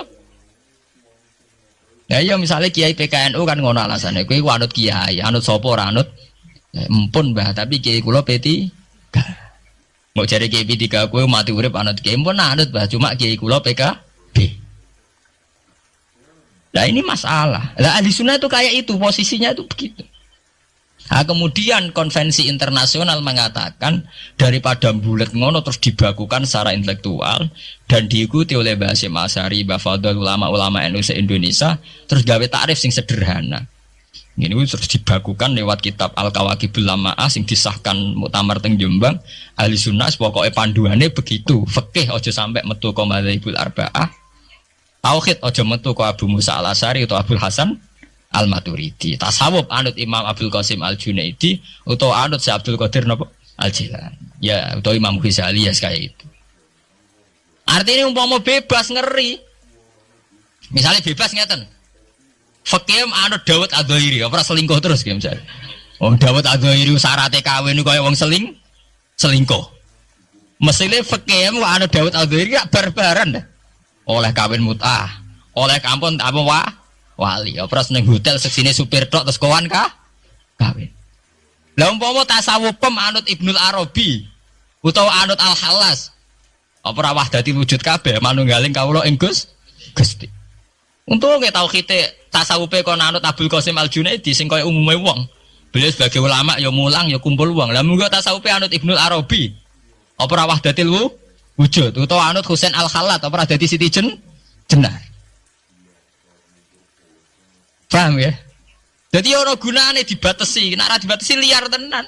Ya iya misalnya kiai PKNU kan ngono alasane kowe anut kiai, anut sapa ora anut. Ya, empun Mbah, tapi kiai kula P3. Mau cari kiai P3 kowe mati urip anut kiai empun anut Mbah, cuma kiai kula PKB. Nah ini masalah. Nah ahli sunnah itu kayak itu, posisinya itu begitu. Nah, kemudian konvensi internasional mengatakan daripada bulet ngono terus dibakukan secara intelektual dan diikuti oleh Mbah Hasyim Asy'ari, Mbah Fadl, ulama-ulama NU se-Indonesia, terus gawe takrif sing sederhana. Ini terus dibakukan lewat kitab Al-Kawakibul Lama'ah sing disahkan Muktamar teng Jombang. Ahli sunnah pokoknya panduannya begitu. Fikih aja sampai metu ka madzhabul arba'ah. Tauhid aja metu ka Abu Musa Al-Asy'ari atau Abdul Hasan Al-Maturidi. Tasawuf anut Imam Abdul Qasim Al-Junaidi atau anut si Abdul Qadir Al-Jilani. Ya, atau Imam Ghazali ya kayak itu. Artinya umpama bebas ngeri. Misalnya bebas ngeten. Fakih anut Dawud Adzairi, ora selingkuh terus ki misalnya. Oh Dawud Adzairi syaratnya kawin kaya wong selingkuh. Mesine fakih anut Dawud Adzairi gak barbaran dah. Oleh kawin mut'ah, oleh kampun apa wali, opras neng hotel seksine supir tok terus kawan kawin. Lah umpama tasawuf anut Ibnul Arabi utawa anut Al-Halas. Apa ora wahdati wujud kabeh manunggaling kawula ing Gusti. Untung nggih tauhid tasawufe kon anut Abdul Qasim Al-Junaidi sing kaya umume wong. Beliau sebagai ulama ya mulang ya kumpul wong. Lah munggo tasawufe anut Ibnul Arabi. Apa ora wahdatil wujud utawa anut Husain Al-Khallat apa ora dadi Siti Jenar. Paham ya? Jadi ono gunane dibatasi, nek ora dibatasi liar tenan.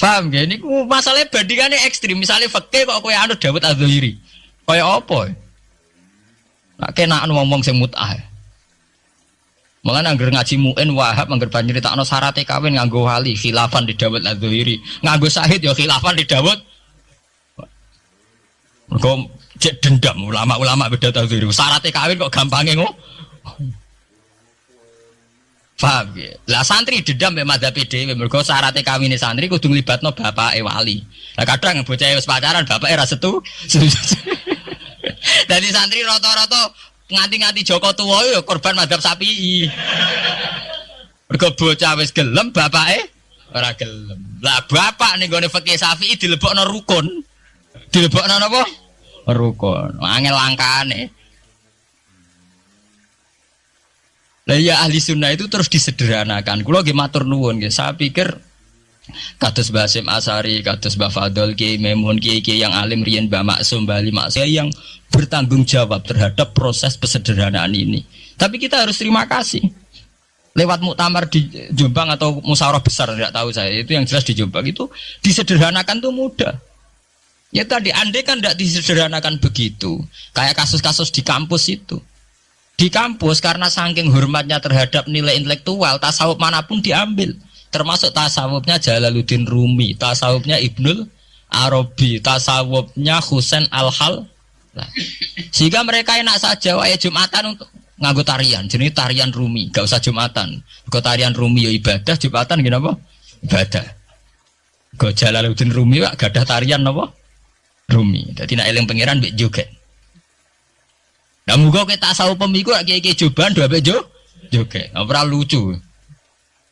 Paham ya? Ini masalahnya bandingannya ekstrim. Misalnya fakih kok kowe anut Dawud Adzairi. Kayak apa? Nak kena ngomong sing mut'ah. Mulane angger ngaji muin Wahab angger nyritakno syaraté kawin nganggo wali khilafan di Dawud Adzairi. Nganggo syahid ya khilafan di Dawud. Mergo cek dendam ulama-ulama beda Adzairi. Syaraté kawin kok gampange ngono. Paham ya? Lah santri dendam mek madzhab dhewe mergo syaratnya kawine santri kudu nglibatno bapake wali. Lah kadang bocah wis pacaran bapake ra setuju. Dadi santri rata-rata nganti-nganti Joko tuwa ya korban madzhab Syafi'i. Mergo bocah wis gelem bapake ora gelem. Lah bapak ning gone fikih Syafi'i dilebokno rukun. Dilebokno napa? Rukun. Angel langkane. Lah ya ahli sunnah itu terus disederhanakan. Kula nggih matur nuwun nggih. Saya pikir kados Mbah Hasyim Asy'ari, kados Mbah Fadl, Kiai Memun, kiai-kiai yang alim riyen Mbah Maksum, Mbah Ali Maksum yang bertanggung jawab terhadap proses pesederhanaan ini. Tapi kita harus terima kasih. Lewat muktamar di Jombang atau musyawarah besar tidak tahu saya, itu yang jelas di Jombang itu disederhanakan tuh mudah. Ya tadi andai kan tidak disederhanakan begitu, kayak kasus-kasus di kampus itu. Di kampus karena saking hormatnya terhadap nilai intelektual, tasawuf manapun diambil. Termasuk tasawufnya Jalaluddin Rumi, tasawufnya Ibnul Arabi, tasawufnya Husain Al-Hal. Sehingga mereka enak saja wae Jumatan untuk nganggo tarian, jenis tarian Rumi, gak usah Jumatan. Go tarian Rumi ya ibadah, Jumatan gini apa? Ibadah. Go Jalaluddin Rumi wak gadah tarian apa? Rumi. Dadi nek eling pangeran mbek joget. Nah muga kita tasawuf pemiku kiai-kiai joban do ambek joget. Ora lucu.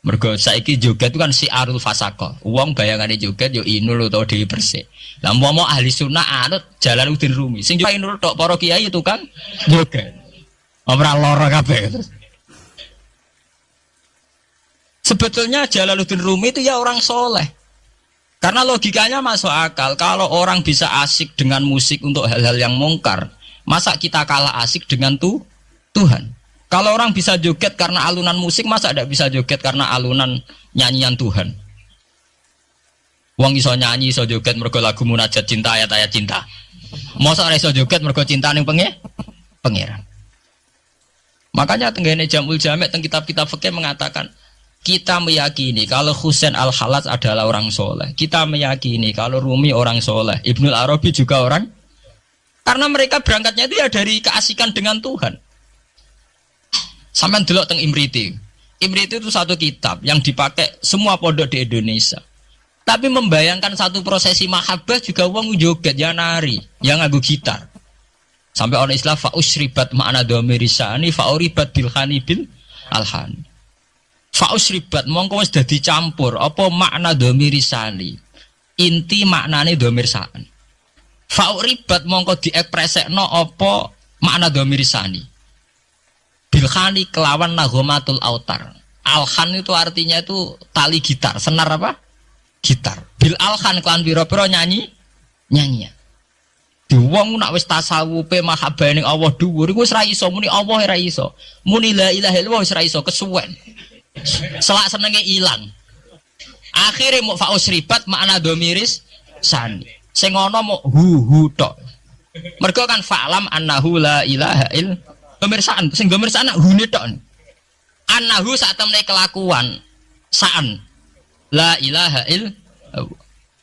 Mergo saiki joget itu kan siarul fasaqah. Wong bayangane joget yo Inul utawa Dewi Persik. Lah umpama ahli sunnah anut Jalaluddin Rumi. Sing joget Inul tok para kiai itu kan joget. Ora lara kabeh. Sebetulnya Jalaluddin Rumi itu ya orang soleh. Karena logikanya masuk akal. Kalau orang bisa asik dengan musik untuk hal-hal yang mungkar, masa kita kalah asik dengan Tuhan? Kalau orang bisa joget karena alunan musik, masa tidak bisa joget karena alunan nyanyian Tuhan? Wong iso nyanyi, iso joget mergo lagu munajat cinta, ayat-ayat cinta. Masa ora iso joget mergo cinta ning pangeran. Makanya tenggene Jamul Jami' teng kitab-kitab fikih mengatakan, kita meyakini kalau Husain Al-Khallat adalah orang soleh. Kita meyakini kalau Rumi orang soleh. Ibnul Arabi juga orang. Karena mereka berangkatnya itu ya dari keasikan dengan Tuhan. Sampai delok teng Imriti. Imriti itu satu kitab yang dipakai semua pondok di Indonesia. Tapi membayangkan satu prosesi mahabbah juga wong joget ya nari, yang nganggo gitar. Sampai orang Islam fa'usribat ma'ana domirisani fa'uribat bilhani bil alhani. Fa'usribat mongko wis dadi campur apa makna domirisani. Inti maknane domir sa'an. Fa'uribat mongko diekspresekno apa makna dhamir sani. Bilkhani kelawan nagomatul autar. Alkhan itu artinya itu tali gitar, senar apa? Gitar. Bil alkhan kelawan pira-pira nyanyian. Di wong nak wis tasawufe mahabbah ning Allah dhuwur iku wis ra iso muni Allah ra iso. Muni la ilaha illallah wis ra iso kesuwen. Selak senenge ilang. Akhire mau fausribat makna dhamiris sani. Sing ana mau hu tok. Mergo kan fa'lam annahu la ilaha illallah. Pemirsaan, sing pemirsaan hune tok. Annahu sak temne kelakuan saan. La ilaha illallah.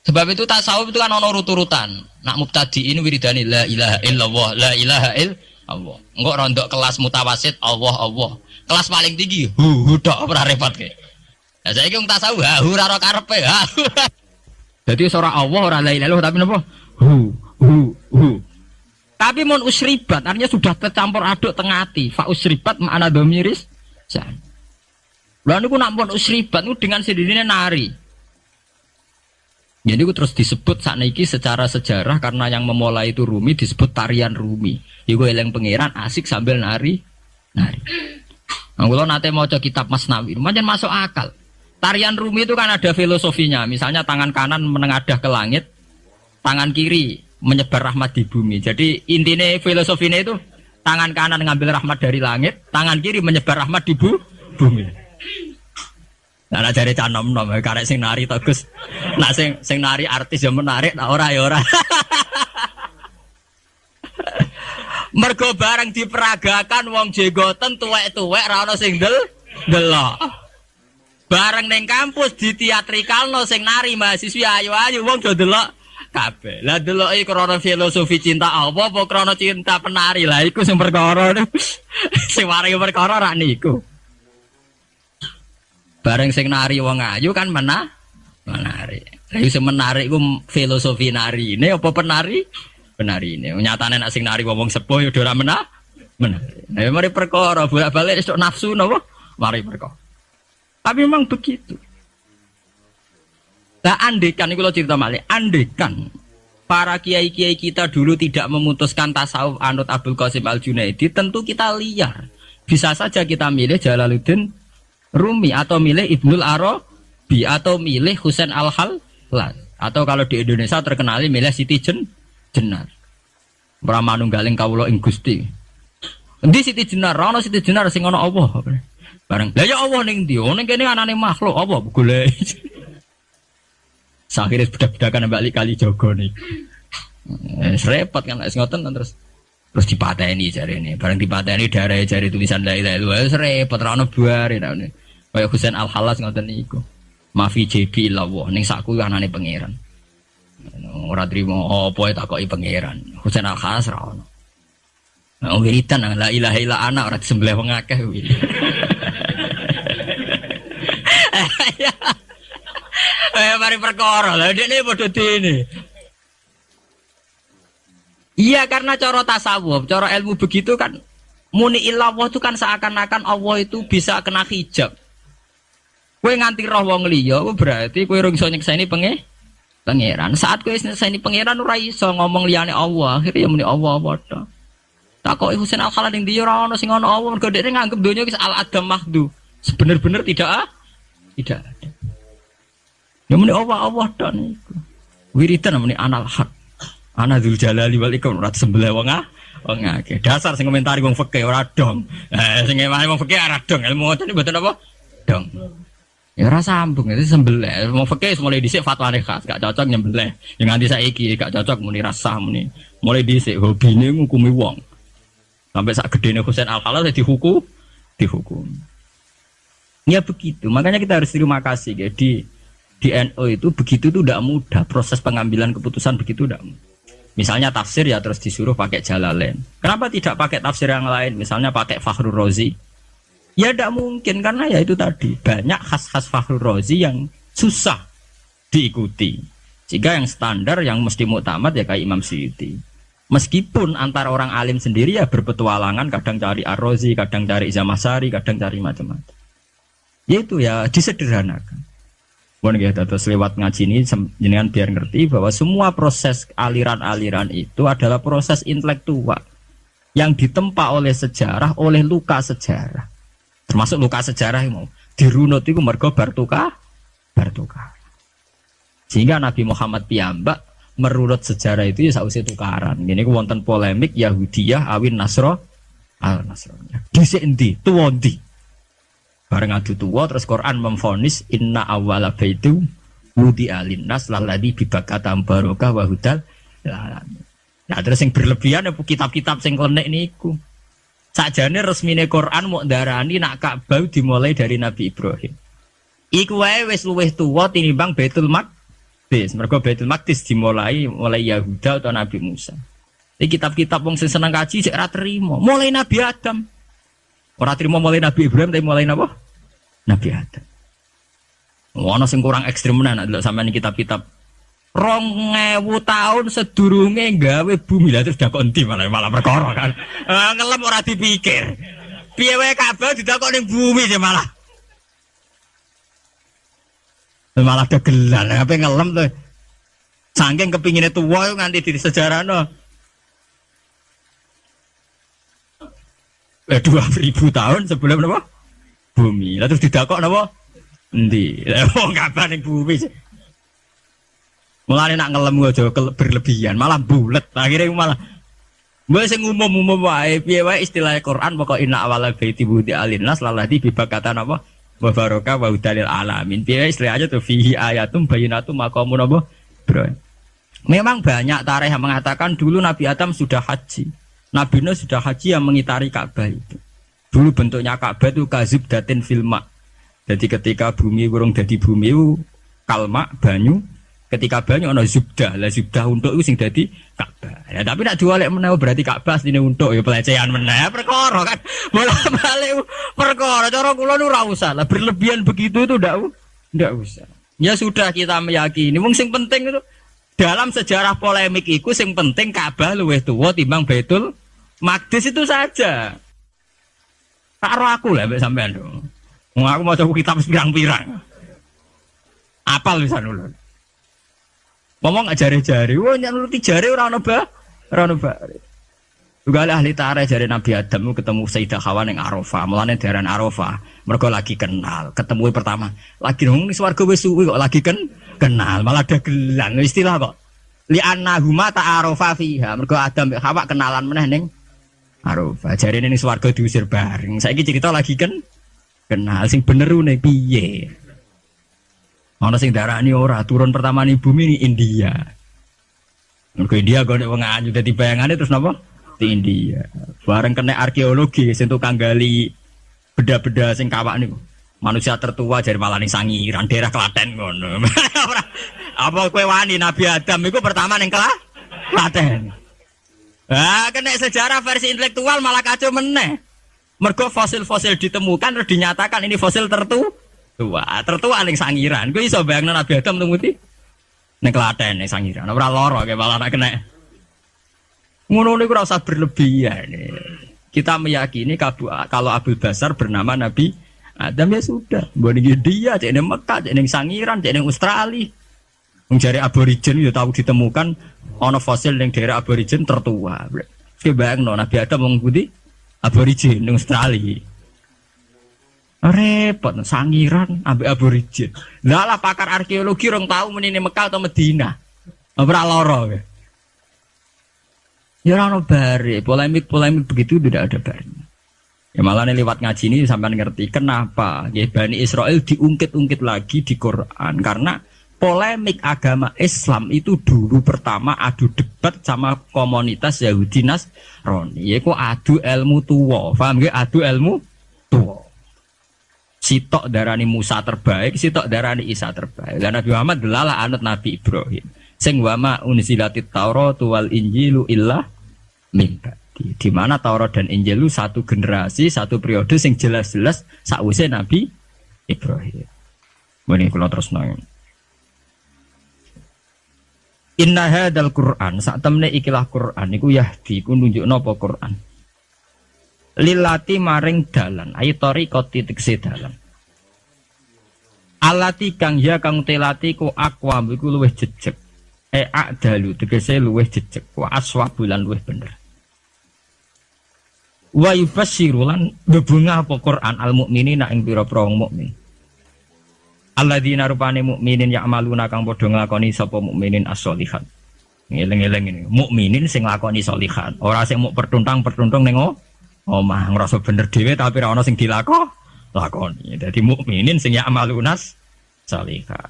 Sebab itu tasawuf itu kan ana urut-urutan. Nak mubtadiin wiridane la ilaha illallah, la ilaha illallah. Engko rondok kelas mutawasit Allah. Kelas paling tinggi hu tok ora repot ke. Lah saiki wong tasawuf hu ora karepe. Jadi ora Allah ora la ilaha illallah tapi napa? Hu. Tapi mun usribat artinya sudah tercampur aduk tengah ati. Fa usribat makna dhamiris san. Lha niku nak mun usribat niku dengan sendirinya nari. Jadi itu terus disebut sakniki secara sejarah karena yang memulai itu Rumi disebut tarian Rumi. Iku eleng pangeran asik sambil nari. Nah, kalau nanti mau coba kitab Masnawi, macam masuk akal. Tarian Rumi itu kan ada filosofinya. Misalnya tangan kanan menengadah ke langit, tangan kiri menyebar rahmat di bumi. Jadi intinya filosofinya itu tangan kanan ngambil rahmat dari langit, tangan kiri menyebar rahmat di bumi. Nah, jare canom-nom karek sing nari to Gus. Nah sing nari artis yang menarik nah ora ya ora. Mergo bareng diperagakan wong jenggoten tuwek-tuwek ra ono sing delok. Bareng ning kampus diteatrikalno sing nari mahasiswa ayu-ayu wong do delok kabeh. Lah deloke krana filosofi cinta apa krana cinta penari. Lah iku sing perkara. Sing waringi perkara ra niku. Bareng sing nari wong ayu kan menarik. Lah iso menarik ku filosofi nari. Ini apa penari? Penari ini. Nyatane nek sing nari wong sepuh ya ora menarik. Nah, mari perkara bolak-balik esuk nafsu napa? Mari perkara. Tapi memang begitu. Lah andekan iku lho cerita malih. Andekan para kiai-kiai kita dulu tidak memutuskan tasawuf anut Abdul Qasim Al-Junaidi, tentu kita liar. Bisa saja kita milih Jalaluddin Rumi atau milih Ibnul Arabi atau milih Husain Al-Hallaj atau kalau di Indonesia terkenal milih Siti Jenar. Ora manunggaling kawula ing Gusti. Endi Siti Jenar? Ana Siti Jenar sing ana Allah. Bareng. Lah ya Allah ning ndi? Ning kene anane makhluk apa golek. Sakhire bedak-bedakan Mbak Kali Jogo niku. Repot kan wis ngoten terus dipateni jarene. Bareng dipateni darah jari tulisan la ilaha illallah wis repot ra ono buare nek. Kaya Husain Al-Hallaj ngoten niku. Mafi jibi illallah ning sakku anane pangeran. Ora trimo apa takoki pangeran. Husain Al-Hallaj ra ono. Nah, wiridan la ilaha illa ana ora disembelih wong akeh wiri. Mari perkara lha dekne padha dene. Iya karena cara tasawuf, cara ilmu begitu kan muni illallah itu kan seakan-akan Allah itu bisa kena hijab. Kowe nganti roh wong liya berarti kowe ora iso nyekseni pangeran. Saat kowe nyekseni pangeran ora iso ngomong liyane Allah, akhire ya muni Allah padha. Takoki Husain Al-Hallaj ning ndi ora ono sing ono Allah, mergo dhekne nganggep donya wis al-adam mahdu. Sebener-bener tidak ada. Ya muni Allah tok niku. Wiridan muni anal haq. Ana dzul jalali wal ikram ora sembelih wong akeh. Dasar sing komentari wong fikih ora dong. Sing ngene wong fikih ora dong. Ilmu ngoten mboten apa? Dong. Ya ora sambung itu sembelih. Wong fikih mulai dhisik fatwane khas, gak cocok nyembelih. Ya nganti saiki gak cocok muni rasah muni. Mulai dhisik hobine ngukumi wong. Sampai sak gedene Husain Al-Hallaj dihukum. Ya begitu. Makanya kita harus terima kasih ya di NU itu begitu itu tidak mudah proses pengambilan keputusan begitu tidak mudah. Misalnya tafsir ya terus disuruh pakai Jalalain. Kenapa tidak pakai tafsir yang lain? Misalnya pakai Fakhrur Razi. Ya tidak mungkin karena ya itu tadi banyak khas-khas Fakhrur Razi yang susah diikuti. Jika yang standar yang mesti muktamad ya kayak Imam Suyuti. Meskipun antara orang alim sendiri ya berpetualangan, kadang cari Ar-Razi, kadang cari Zamakhsyari, kadang cari macam-macam. Yaitu ya disederhanakan. Pun ya terus lewat ngaji ini jenengan biar ngerti bahwa semua proses aliran-aliran itu adalah proses intelektual yang ditempa oleh sejarah, oleh luka sejarah. Termasuk luka sejarah yang mau dirunut itu mergo bartukah. Sehingga Nabi Muhammad piyambak merunut sejarah itu ya sausé tukaran. Gini ku wonten polemik Yahudiyah awin Nasro al-Nasrani. Dhisik endi? Tuwa endi? Bareng adu tua terus Quran memvonis inna awwala baitu wudi'a linnas lalladzi bibakatam barokah wa hudal. Nah terus yang berlebihan kitab-kitab sing klenek niku. Sakjane resmine Quran mau darani nak Ka'bah dimulai dari Nabi Ibrahim. Iku wae wis luwih tuwa tinimbang Baitul Maqdis. Mergo Baitul Maqdis dimulai oleh Yahuda atau Nabi Musa. Iki kitab-kitab wong sing seneng kaji sik ora trimo. Mulai Nabi Adam. Ora trimo mulai Nabi Ibrahim tapi mulai napa? Nabi Adam. Ono sing kurang ekstrem menan nek sampeyan kitab-kitab 2000 tahun sedurunge gawe bumi lah terus dakon ndi malah perkara kan. Ngelem ora dipikir. Piye wae Ka'bah didakok ning bumi sih malah. Malah dagelan apa ngelem tuh. Saking kepingine tuwa nganti di sejarahno. 2000 tahun sebelum apa? Bumi. Lah terus didakok napa? Endi? Lah wong Ka'bah ning bumi. Mulane nak ngelem aja berlebihan, malah bulet. Akhire malah wis sing umum-umum wae, piye wae istilah Quran pokok inna awala baiti budi alinnas lalati bibakatan apa? Wa baraka wa udalil alamin. Piye istilah aja tuh fihi ayatum bayyinatum maqamun apa? Bro. Memang banyak tarikh yang mengatakan dulu Nabi Adam sudah haji. Nabi Nuh sudah haji yang mengitari Ka'bah itu. Dulu bentuknya Ka'bah itu kazub datin filma. Jadi ketika bumi burung jadi bumi itu kalma banyu. Ketika banyu ono zubdah. Lah zubdah untuk itu sing dadi Ka'bah. Ya tapi nak diwalek meneh berarti Ka'bah asline untuk ya pelecehan meneh perkara kan. Bolak-balik perkara cara kula nu ora usah lah berlebihan begitu itu ndak usah. Ya sudah kita meyakini wong sing penting itu dalam sejarah polemik itu sing penting Ka'bah luwih tuwa timbang Baitul Maqdis itu saja. Tak roh aku lah mbek sampean. Wong aku maca kitab pirang-pirang. Apal wisan ulun. Ngomong jare-jare, wong nyak nuruti jare ora ono bare. Juga ahli tarikh jare Nabi Adam ketemu Sayyidah Hawa ning Arafah, mulane diaran Arafah. Mergo lagi kenal, ketemu pertama. Lagi nang swarga wis suwi kok lagi kenal, malah dagelan istilah kok. Li annahuma ta'arafa fiha. Mergo Adam mek Hawa kenalan meneh ning Arafah. Jarene ning swarga diusir bareng. Saiki cerita lagi kenal sing bener ne piye. Ana sing darani ora turun pertama ning bumi ning India. Mergo India kok nek wong anyu dadi bayangane terus napa? Di India. Bareng kena arkeologi sing tukang gali beda-beda sing kawak niku. Manusia tertua dari malah ning Sangiran daerah Klaten ngono. Apa kowe wani Nabi Adam iku pertama ning Klaten. Ah kena sejarah versi intelektual malah kacau meneh. Mergo fosil-fosil ditemukan terus dinyatakan ini fosil tertua ning Sangiran. Kowe iso bayangno Nabi Adam tumuti ning Klaten ning Sangiran. Ora lara kae malah nak kena. Ngono niku ora usah berlebihan. Kita meyakini kalau Abul Basar bernama Nabi Adam ya sudah. Mbok niki dia cek ning Mekah, cek ning Sangiran, cek ning Australia. Wong jare aborigin ya tahu ditemukan ana fosil ning daerah aborigin tertua. Ki bayangno Nabi Adam wong pundi? Aborigin ning Australia. Repot Sangiran ambek aborigin. Lah pakar arkeologi orang tahu menine Mekah atau Madinah. Ora lara. Ya ora bare, polemik begitu tidak ada barnya. Ya malah lewat ngaji ini sampai ngerti kenapa ya Bani Israel diungkit-ungkit lagi di Quran karena polemik agama Islam itu dulu pertama adu debat sama komunitas Yahudi Nasrani. Yaiku adu ilmu tuwa, paham nggih? Adu ilmu tuwa. Sitok darani Musa terbaik, sitok darani Isa terbaik. Dan Nabi Muhammad adalah anak Nabi Ibrahim. Sing wama unzilatit Taurat wal Injilu illa mimba. Di mana Taurat dan Injil itu satu generasi, satu periode sing jelas-jelas sakwise Nabi Ibrahim. Ini kalau terus nang. Inna hadzal Qur'an, sak temne ikilah Qur'an iku yahdi ku nunjukno apa Qur'an. Lilati maring dalan, ayi tariqati tekse dalan. Alati kang ya kang telati ku aqwa iku luwih jejeg. Adalu tegese luwih jejeg. Wa aswabulan luwih bener. Wa yubasysiru lan bebungah apa Quran al mukminina ing pira-pira wong mukmin. Alladzina rupane mukminin ya'maluna kang padha nglakoni sapa mukminin as-sholihat. Ngeleng-eleng ini, mukminin sing nglakoni sholihat, ora sing muk pertuntang ning omah ngrasa bener dhewe tapi ora ana sing lakoni. Dadi mukminin sing ya'malunas sholihat.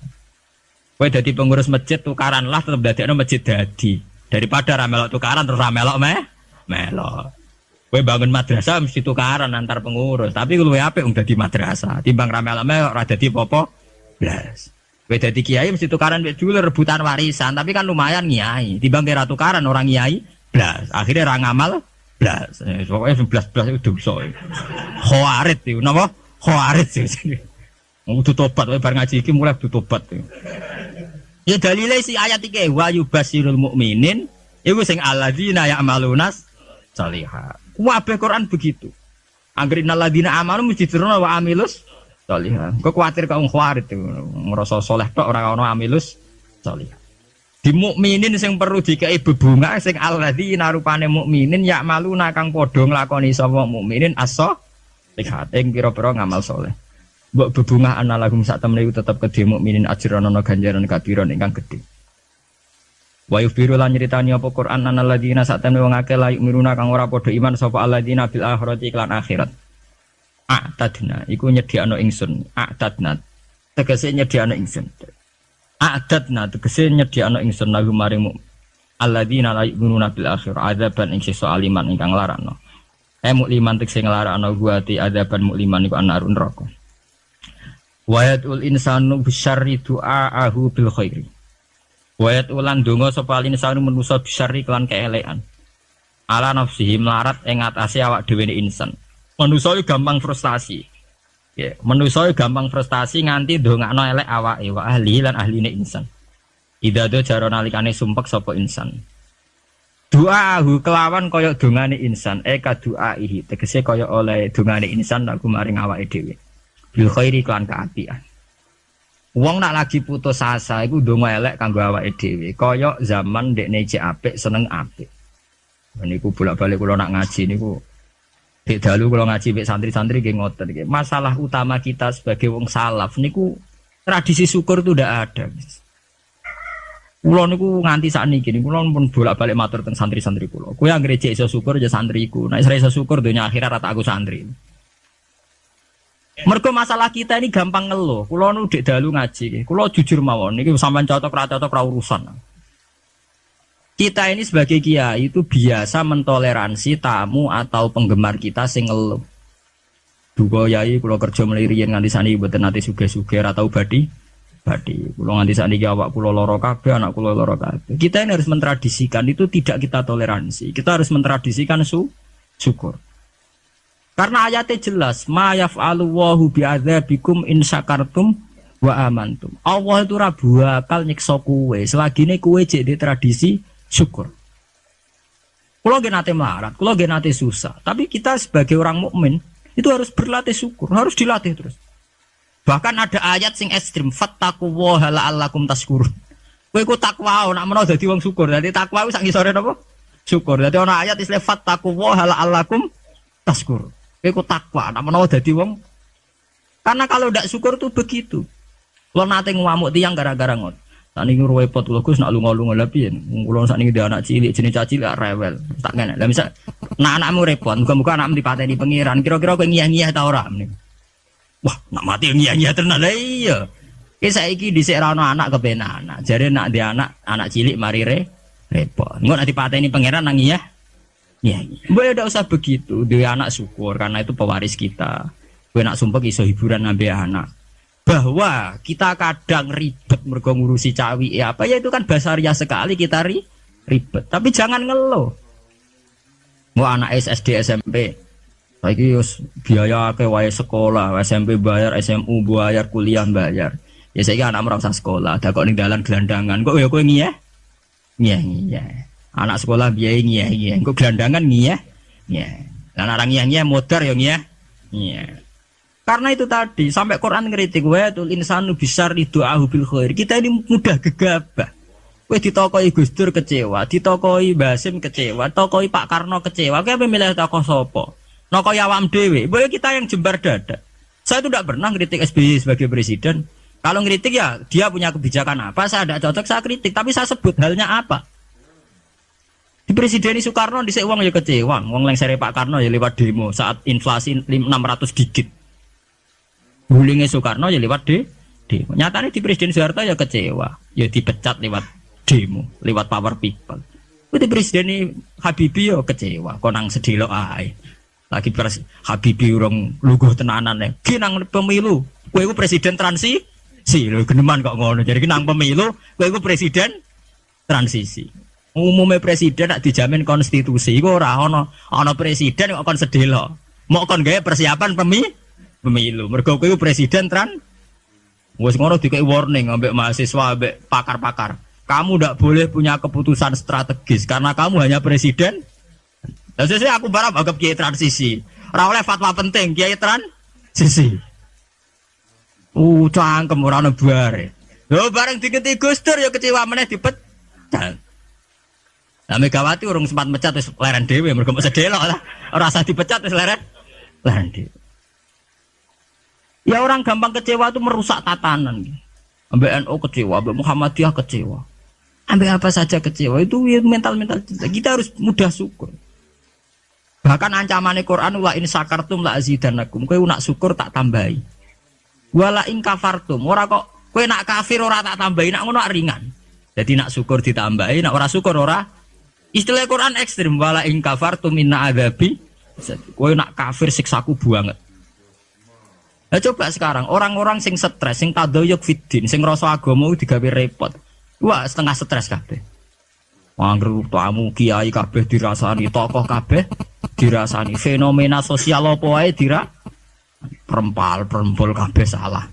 Kowe dadi pengurus masjid tukaran lah tetep dadekno masjid dadi. Daripada ra melok tukaran terus ra melok melok. Kowe bangun madrasah mesti tukaran antar pengurus, tapi luwih apik wong dadi madrasah. Timbang ra melok ora dadi apa-apa blas. Kowe dadi kiai mesti tukaran mek dulur rebutan warisan, tapi kan lumayan kiai. Timbang kira tukaran orang kiai blas. Akhirnya ra ngamal blas. Pokoke blas-blas itu dosa. Khawarit itu napa? Khawarit sih. Kudu tobat kowe bar ngaji iki mulai kudu tobat. Ya dalile si ayat iki wa yubasyirul mukminin iku sing alladzina ya'malunas sholihat. Kabeh Quran begitu. Anggere alladzina amanu mesti dirono wa amilus sholihat. Kok kuwatir kok wong khawarit ngrasa saleh tok ora ono amilus sholihat. Di mukminin sing perlu dikai bebungah sing alladzina rupane mukminin ya'maluna kang padha nglakoni sapa mukminin as-sholihat ing pira-pira ngamal saleh. Mbok bebungah analagum sak temene iku tetep kedhe mukminin ajran ana ganjaran kabiran ingkang gedhe. Wa yufiru lan nyritani apa Quran annalladzina sak temene wong akeh la yu'minuna kang ora padha iman sapa alladzina bil akhirati iklan akhirat. A'tadna iku nyediakno ingsun. A'tadna tegese nyediakno ingsun. A'tadna tegese nyediakno ingsun lagu maring alladzina la yu'minuna bil akhirati adzaban ing sisa aliman ingkang larakno. Mukliman tegese nglarakno guati adzaban mukliman iku anarun neraka. Wayatul insanu bisyarri du'aahu bil khairi. Wayat ulan donga sapa insanu manusa bisyarri kelan keelekan. Ala nafsihi melarat ing atase awak dhewe insan. Manusa iki gampang frustasi. Ya, manusa gampang frustasi nganti ndongakno elek awake wa ahli lan ahline insan. Ida do jaro nalikane sumpek sapa insan. Du'aahu kelawan kaya dongane insan ka du'aihi tegese kaya oleh dongane insan aku maring awake dhewe. Bil khairi kelan kaapian. Wong nak lagi putus asa iku ndonga elek kanggo awake dhewe. Kaya zaman ndekne cek apik seneng apik. Niku bolak-balik kula nak ngaji niku dik dalu kula ngaji mek santri-santri nggih ngoten iki. Masalah utama kita sebagai wong salaf niku tradisi syukur itu ndak ada. Kula niku nganti sakniki niku kula pun bolak-balik matur teng santri-santri kula. Kowe anggere cek iso syukur ya santriku. Nek ora iso syukur donya akhirat rata aku santri. Mergo masalah kita ini gampang ngeluh. Kula nu dik dalu ngaji. Kula jujur mawon niki sampean cocok ra urusan. Kita ini sebagai kiai itu biasa mentoleransi tamu atau penggemar kita sing ngeluh. Duga yai kula kerja mliriyen nganti saniki mboten nate sugih-sugih ra tau badi. Kula nganti saniki awak kula lara kabeh, anak kula lara kabeh. Kita ini harus mentradisikan itu tidak kita toleransi. Kita harus mentradisikan syukur. Karena ayatnya jelas, ma yaf'alu Allahu bi'adzabikum in syakartum wa amantum. Allah itu ora bakal nyiksa kowe selagine kowe jek di tradisi syukur. Kula nggih nate melarat, kula nggih nate susah, tapi kita sebagai orang mukmin itu harus berlatih syukur, harus dilatih terus. Bahkan ada ayat sing ekstrim, fattaqullaha la'allakum tashkurun. Kowe ku takwa nek menawa dadi wong syukur. Dadi takwa wis sak ngisore napa? Syukur. Dadi ana ayat istilah fattaqullaha la'allakum tashkurun. Kowe takwa, nak menawa dadi wong. Karena kalau ndak syukur tuh begitu. Kulo nate ngamuk tiyang gara-gara ngot. Sakniki repot kulo Gus nak lunga-lunga lha piye? Kulo sakniki ndek anak cilik, jenenge caci lak rewel. Tak ngene. Lah misal nak anakmu repot, muga-muga anakmu dipateni pengiran. Kira-kira kowe ngiyah-ngiyah ta ora meneh? Wah, nak mati ngiyah-ngiyah tenan lha iya. Ki saiki dhisik ra ono anak kepenak anak. Jare nak ndek anak cilik mari repot. Engko nak dipateni pengiran nang ngiyah. Ya, mbak tidak usah begitu. Dia anak syukur karena itu pewaris kita. Gue nak sumpah iso hiburan ngambil anak. Bahwa kita kadang ribet mergo ngurusi cawi apa ya itu kan basaria sekali kita ribet. Tapi jangan ngeluh. Mau anak SD SMP, lagi biaya ke wae sekolah, SMP bayar, SMU bayar, kuliah bayar. Ya saya anak merasa sekolah. Ada kok ning dalan gelandangan. Kok ya kowe ngiyah? Ngiyah. Anak sekolah biaya ngiyah. Engko gelandangan ngiyah. Lah orang ngiyah modar ya ngiyah. Karena itu tadi sampai Quran ngeritik wa tul insanu bisyarri du'ahu bil khair. Kita ini mudah gegabah. Kowe ditokoi Gus Dur kecewa, ditokoi Basim kecewa, tokoi Pak Karno kecewa. Kowe apa milih tokoh sapa? Nokoi awam dhewe. Boleh kita yang jembar dada. Saya itu tidak pernah ngeritik SBY sebagai presiden. Kalau ngeritik ya dia punya kebijakan apa, saya tidak cocok, saya kritik. Tapi saya sebut halnya apa. Di Presiden Soekarno dhisik wong ya kecewa. Wong lengsere Pak Karno ya lewat demo saat inflasi 600 digit. Bulingnya Soekarno ya lewat demo. Nyatanya di Presiden Soeharto ya kecewa. Ya dipecat lewat demo, lewat power people. Di Presiden Habibie ya kecewa. Konang sedelo ae. Lagi Habibie urung luguh tenanan ya. Ki nang pemilu, kowe iku presiden transisi. Lho geneman kok ngono. Jadi nang pemilu, kowe iku presiden transisi. Umumnya presiden nak dijamin konstitusi. Iku ora ana presiden kok kon sedelo. Mau kon gawe persiapan pemilu. Mergo kowe iku presiden wis ngono dikei warning ambek mahasiswa ambek pakar-pakar. Kamu ndak boleh punya keputusan strategis karena kamu hanya presiden. Lah sesuk aku barang anggap kiai transisi. Ora oleh fatwa penting kiai transisi. Cangkem ora ono bare. Lho bareng digenti Gus Dur ya kecewa meneh dipecat. Lah Megawati urung sempat mecat wis leren dhewe mergo mok sedelok lah. Ora usah dipecat wis leren dhewe. Ya orang gampang kecewa itu merusak tatanan. Ambek NU kecewa, ambek Muhammadiyah kecewa. Ambek apa saja kecewa itu mental-mental kita harus mudah syukur. Bahkan ancaman Quran wa in sakartum la azidannakum. Kowe nak syukur tak tambahi. Wala in kafartum. Ora kok kowe nak kafir ora tak tambahi, nak ngono ringan. Jadi nak syukur ditambahi, nak ora syukur ora. Istilah Quran ekstrim wala in kafartum inna adzabi. Kowe nak kafir siksaku banget. Nah coba sekarang orang-orang sing stres, sing tadayuk fiddin, sing rasa agama digawe repot. Wah, setengah stres kabeh. Wangger tamu kiai kabeh dirasani, tokoh kabeh dirasani, fenomena sosial apa wae perempal kabeh salah.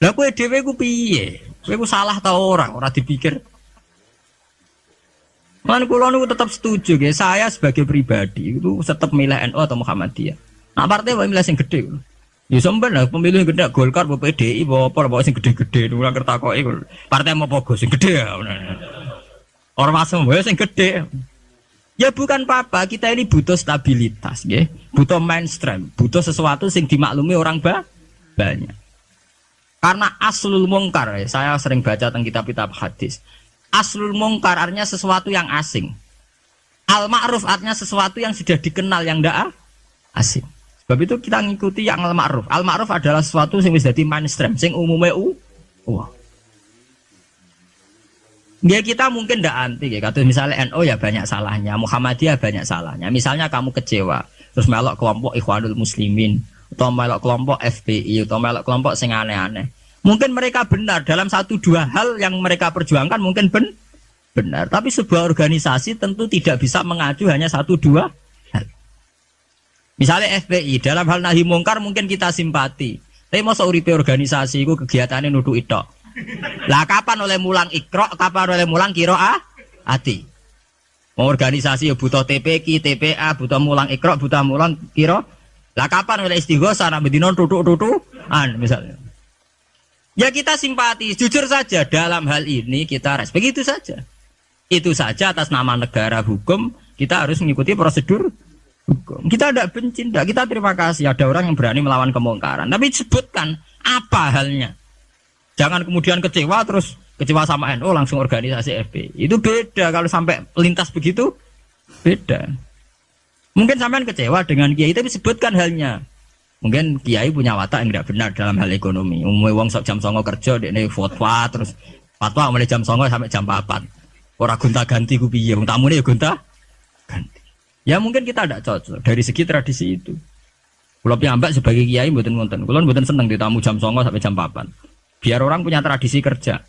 Lah kowe dhewe ku piye? Kowe ku salah ta ora dipikir. Lan kula niku tetap setuju nggih, saya sebagai pribadi itu tetap milih NU atau Muhammadiyah. Nah partai wae milih sing gedhe. Ya sampean lah pemilih gede Golkar apa PDI apa sing gede-gede ora kertakoki partai mau pogo sing gede ya. Ora masem wae sing gede. Ya bukan apa-apa, kita ini butuh stabilitas nggih, butuh mainstream, butuh sesuatu sing dimaklumi orang banyak. Karena aslul mungkar, saya sering baca tentang kitab-kitab hadis. Aslul mungkar artinya sesuatu yang asing. Al ma'ruf artinya sesuatu yang sudah dikenal yang ndak asing. Sebab itu kita ngikuti yang al ma'ruf. Al ma'ruf adalah sesuatu yang bisa di mainstream, sing umumnya ya kita mungkin ndak anti ya. Kata misalnya NU ya banyak salahnya, Muhammadiyah banyak salahnya. Misalnya kamu kecewa, terus melok kelompok Ikhwanul Muslimin, atau melok kelompok FPI, atau melok kelompok sing aneh-aneh. Mungkin mereka benar dalam 1-2 hal yang mereka perjuangkan mungkin benar. Tapi sebuah organisasi tentu tidak bisa mengacu hanya 1-2 hal. Misalnya FPI dalam hal nahi mungkar mungkin kita simpati. Tapi masa uripe organisasi itu kegiatannya nuduh itok. Lah kapan oleh mulang ikro, kapan oleh mulang ati. Mau organisasi ya butuh TPQ, TPA, butuh mulang ikro, butuh mulang kiro. Lah kapan oleh istighosah nak bedino tutuk-tutukan misalnya. Ya kita simpati, jujur saja dalam hal ini kita respect, begitu saja. Itu saja atas nama negara hukum kita harus mengikuti prosedur hukum. Kita tidak benci, kita terima kasih ada orang yang berani melawan kemungkaran. Tapi sebutkan apa halnya. Jangan kemudian kecewa terus kecewa sama NU langsung organisasi FPI. Itu beda kalau sampai lintas begitu beda. Mungkin sampean kecewa dengan kiai tapi sebutkan halnya. Mungkin kiai punya watak yang tidak benar dalam hal ekonomi. Umumnya wong sok jam 09.00 kerja dekne fatwa terus fatwa mulai jam 09.00 sampai jam 4. Ora gonta-ganti ku piye wong tamune ya gonta-ganti. Ya mungkin kita tidak cocok dari segi tradisi itu. Kula piyambak sebagai kiai mboten wonten. Kula mboten seneng ditamu jam 09.00 sampai jam 4. Biar orang punya tradisi kerja.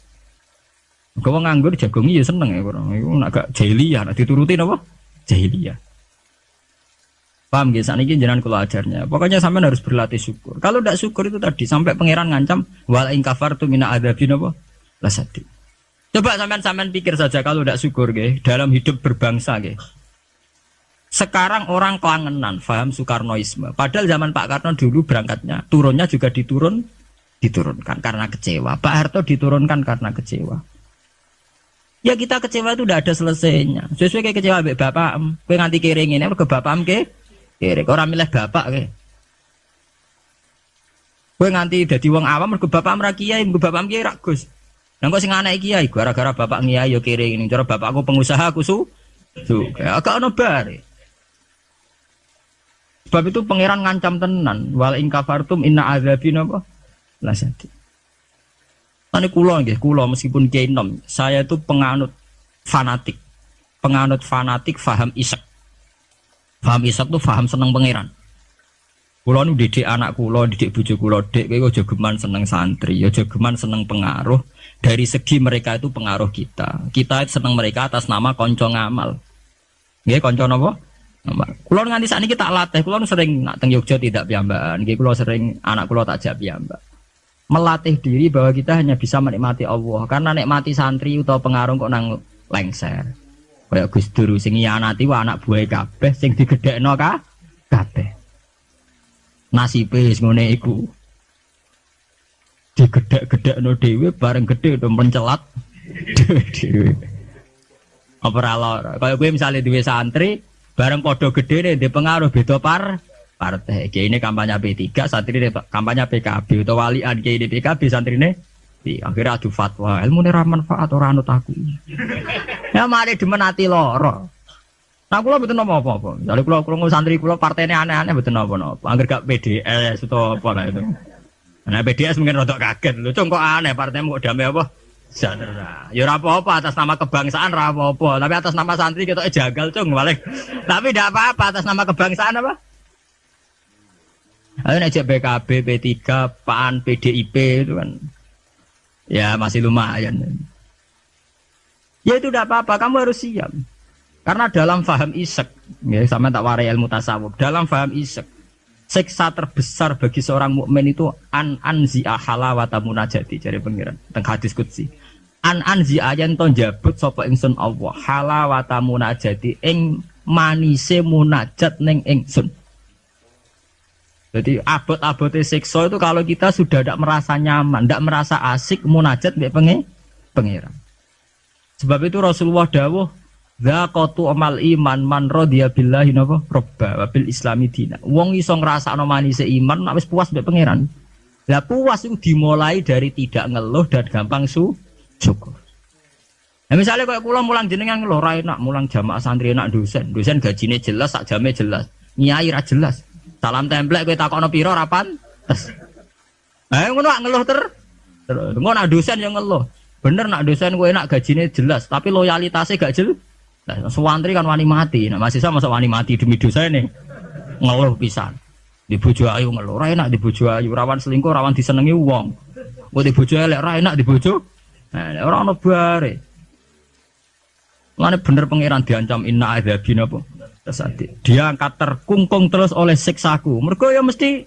Kau nganggur jagongi ya seneng ya orang. Iku nak gak jahiliyah, nak dituruti apa? Jahiliyah. Paham nggih? Sakniki jenengan kula ajarnya. Pokoknya sampean harus berlatih syukur. Kalau tidak syukur itu tadi sampai pangeran ngancam wala in kafartu mina adzabin apa? Lasadi. Coba sampean pikir saja kalau tidak syukur nggih dalam hidup berbangsa nggih. Sekarang orang kelangenan paham Soekarnoisme. Padahal zaman Pak Karno dulu berangkatnya, turunnya juga diturunkan karena kecewa. Pak Harto diturunkan karena kecewa. Ya kita kecewa itu udah ada selesainya. Sesuai kayak kecewa mbek bapak, kowe nganti kering ini ke bapak ke kering. Orang milih bapak ke. Kowe nganti dadi wong awam mergo bapak mra kiai, mergo bapak kiai ra Gus. Lah kok sing anak kiai gara-gara bapak kiai yo kering ini. Cara bapakku pengusaha aku agak ono bare. Sebab itu pangeran ngancam tenan, wal in kafartum inna azabi napa lasyadid. Ane kula nggih, kula meskipun kiai nom, saya itu penganut fanatik faham isek. Faham isek itu faham seneng pangeran. Kula nu didik anak kula, didik bojo kula, Dek kowe aja geman seneng santri, aja geman seneng pengaruh. Dari segi mereka itu pengaruh kita. Kita seneng mereka atas nama kanca ngamal. Nggih, kanca napa? Kulo nganti sakniki tak latih, kulo sering nak teng Yogya tidak piyambakan. Nggih kulo sering anak kulo tak jak piyambak. Melatih diri bahwa kita hanya bisa menikmati Allah. Karena nikmati santri utawa pengaruh kok nang lengser. Kaya Gus Dur sing nyianati wa anak buah kabeh sing digedhekno kabeh. Nasibe wis ngene iku. Digedhek-gedhekno dhewe bareng gedhe to mencelat dhewe. Apa ora lara. Kaya kowe misale duwe santri bareng podo gede nih, di pengaruh beda partai. Kayak ini kampanye P3, santri ini kampanye PKB atau walian kayak ini PKB santri ini. Akhirnya adu fatwa, ilmu ini manfaat orang anut aku. Ya mari dimenati loro. Nah, kulo betul apa-apa. Jadi kulo santri kulo partainya aneh-aneh betul apa-apa. Angger gak PDS atau apa lah itu. Nah PDS mungkin rodok kaget. Lu kok aneh partaimu kok damai apa? Jangan, ya apa-apa atas nama kebangsaan apa-apa, tapi atas nama santri kita jagal cung balik. Tapi tidak apa-apa atas nama kebangsaan apa? Ayo ngajak BKB, P3, PAN, PDIP itu kan, ya masih lumayan. Ya itu tidak apa-apa, kamu harus siap. Karena dalam faham isek, ya sama tak warai ilmu tasawuf. Dalam faham isek, siksa terbesar bagi seorang mukmin itu anzi'a halawata munajati dari pengiran teng hadis qudsi. Anzi'a yen to njabut sapa ingsun Allah halawata munajati ing manise munajat ning ingsun. Jadi abot-abote siksa itu kalau kita sudah tidak merasa nyaman, tidak merasa asik munajat mbek pengiran. Sebab itu Rasulullah dawuh zaqatu amal iman man radhiya billahi napa robba wa bil islami dina. Wong iso ngrasakno manise iman nek wis puas mbek pangeran. Lah puas itu dimulai dari tidak ngeluh dan gampang syukur. Nah misalnya kayak kula mulang jenengan ngeluh ra enak, mulang jamaah santri enak dosen gajine jelas, sak jame jelas. Nyai ra jelas. Salam templek kowe takokno pira ra pantes. Ngono ngeluh terus. Ngono nak dosen yang ngeluh. Bener nak dosen kowe enak gajine jelas, tapi loyalitasnya gak jelas. Nah, sewantri kan wani mati. Nah, mahasiswa masa wani mati demi dosa ini ngeluh pisan. Di bojo ayu ngeluh, ra enak di bojo ayu, rawan selingkuh, rawan disenengi wong. Kok di bojo elek ra enak di bojo. Nah, ora ono bare. Lane bener pangeran diancam inna adzabi napa? Tasadi. Dia angkat terkungkung terus oleh siksaku. Mergo ya mesti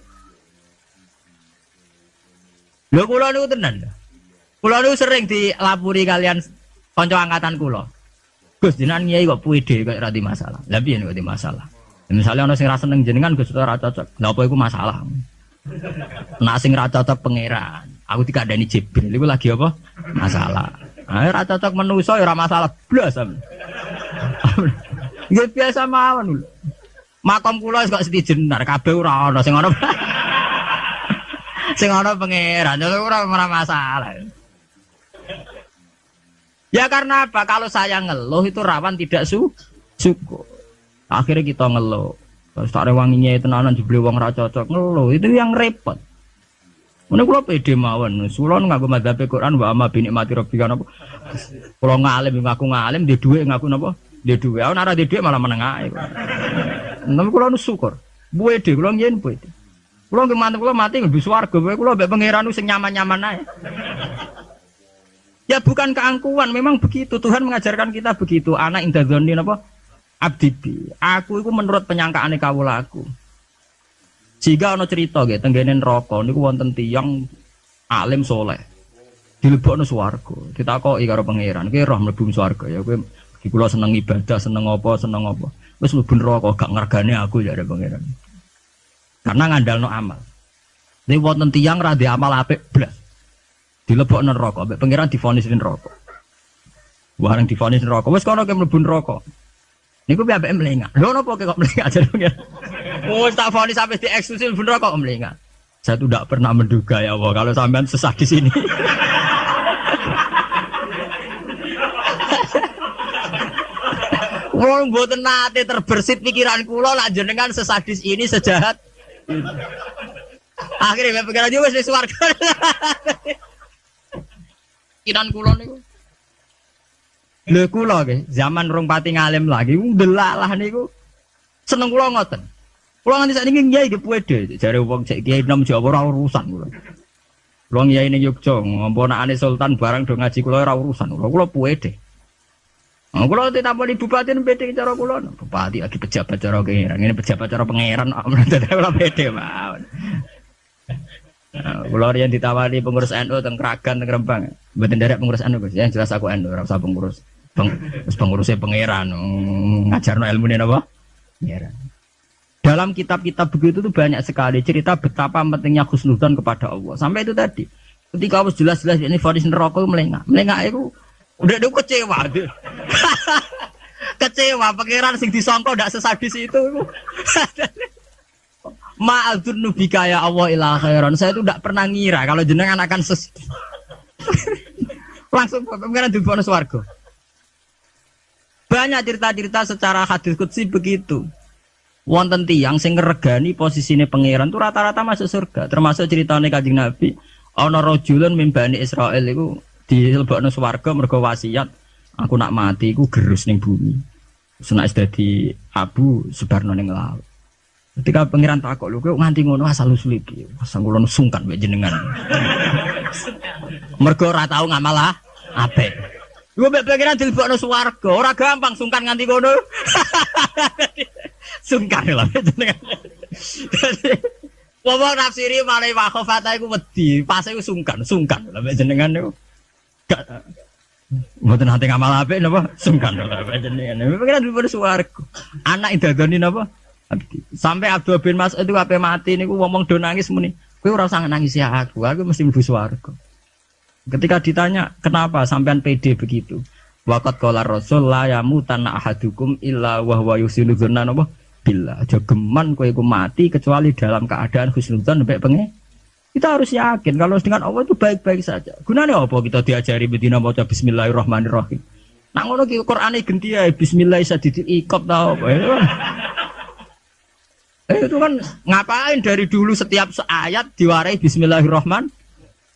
lho kula niku tenan. Kula niku sering dilapuri kalian kanca angkatan kula. Gus jenengan nyai kok puide kok ora di masalah. Lah piye nek di masalah? Misalnya ana sing ra seneng jenengan Gus ora cocok. Lha apa iku masalah? Nek sing ra cocok pangeran, aku dikandani Jibril iku lagi apa? Masalah. Ah ra cocok manusa ya ora masalah blas. Nggih biasa mawon lho. Makom kula wis kok setijenar kabeh ora ana sing ana. Sing ana pangeran ora masalah. Ya karena apa? Kalau saya ngeluh itu rawan tidak syukur. Akhirnya kita ngeluh. Terus tak rewanginya tenanan jebule wong ra cocok ngeluh. Itu yang repot. Mene kula pede mawon. Kula nganggo madzhab Quran wa amma bi nikmati rabbika napa. Kula ngalim ngaku ngalim di dhuwit ngaku napa? Di dhuwit. Ana ora di dhuwit malah meneng ae. Nang kula nu syukur. Pede kula nyen pede. Kula nggih mantep kula mati nggih swarga. Kula mbek pangeran sing nyaman-nyaman ae. Ya bukan keangkuhan, memang begitu. Tuhan mengajarkan kita begitu. Anak indadzoni napa? Abdibi. Aku itu menurut penyangkaane kawulaku. Jika ana cerita nggih tenggene neraka niku wonten tiyang alim saleh. Dilebokno swarga. Ditakoki karo pangeran, "Kowe roh mlebu swarga ya kowe iki kula seneng ibadah, seneng apa?" wis mlebu neraka gak ngergane aku ya ada pangeran. Karena ngandalno amal. Nek wonten tiyang ra ndek amal apik blas. Dilebokno neraka, ambek pangeran divonis neraka. Bareng divonis neraka, wis kono ke mlebu neraka. Niku piye ambek mlengak. Lho napa kok mlengak jare pangeran? Wis tak vonis sampai dieksklusif mlebu neraka kok mlengak. Saya tuh tidak pernah menduga ya Allah kalau sampean sesadis ini. Wong mboten nate terbersit pikiran kula lak jenengan sesadis ini sejahat. Akhirnya pikiran yo wis swarga. Pikiran kula niku. Lho kula nggih, zaman rong pati ngalim lagi ndelalah niku. Seneng kula ngoten. Kula nganti sakniki nggih iki pede, jare wong cek kiai nom Jawa ora urusan kula. Kula kiai ning Yogya, ngomponakane sultan barang do ngaji kula ora urusan. Kula pede. Kula ditambani bupati pede cara kula. Bupati lagi pejabat cara pangeran, ngene pejabat cara pangeran kula pede mawon. Kula riyen ditawani pengurus NU teng Kragan teng Rembang. Mboten derek pengurus NU Gus, ya jelas aku NU ora usah pengurus. Pengurusnya pangeran ngajarno ilmune napa? Pangeran. Dalam kitab-kitab begitu tuh banyak sekali cerita betapa pentingnya husnudzon kepada Allah. Sampai itu tadi. Ketika harus jelas-jelas ini vonis neraka melengak. Melengak itu udah kecewa. Kecewa pangeran sing disangka ndak sesadis itu. Ma'adzun nubika ya Allah ila khairan. Saya itu ndak pernah ngira kalau jenengan akan langsung pangeran dibawa swarga. Banyak cerita-cerita secara hadis qudsi begitu. Wonten tiyang sing ngregani posisine pangeran tuh rata-rata masuk surga. Termasuk ceritane Kanjeng Nabi, ana rajulun min Bani Israil iku dilebokno swarga mergo wasiat, aku nak mati iku gerus ning bumi. Senak dadi abu sebarno ning laut. Ketika pangeran takok lho kowe nganti ngono asal usul iki. Asal kula sungkan mek jenengan. Mergo ora tau ngamal apik. Gue pikiran dilebokno swarga, ora gampang sungkan nganti ngono. Sungkan lho jenengan. Wong nafsiri mare wakhofata iku wedi, pas iku sungkan lho jenengan niku. Gak mboten nate ngamal apik napa? Sungkan lho jenengan. Pikiran dilebokno swarga. Anak idadoni napa? Sampai Abdul bin Mas'ud itu ape mati niku ngomong do nangis muni. Kowe ora usah nangis ya aku mesti mlebu swarga. Ketika ditanya kenapa sampean pede begitu, waqat qala rasul la yamutanna ahadukum illa wa huwa yusinu dzanna napa billah. Aja geman kowe iku mati kecuali dalam keadaan husnudzon mbek pengen. Kita harus yakin kalau dengan Allah itu baik-baik saja. Gunane apa kita diajari bedina maca bismillahirrahmanirrahim. Nang ngono ki Qur'ane genti ae bismillah sadidil iqab ta apa. Itu kan ngapain dari dulu setiap ayat diwarai bismillahirrahmanirrahim.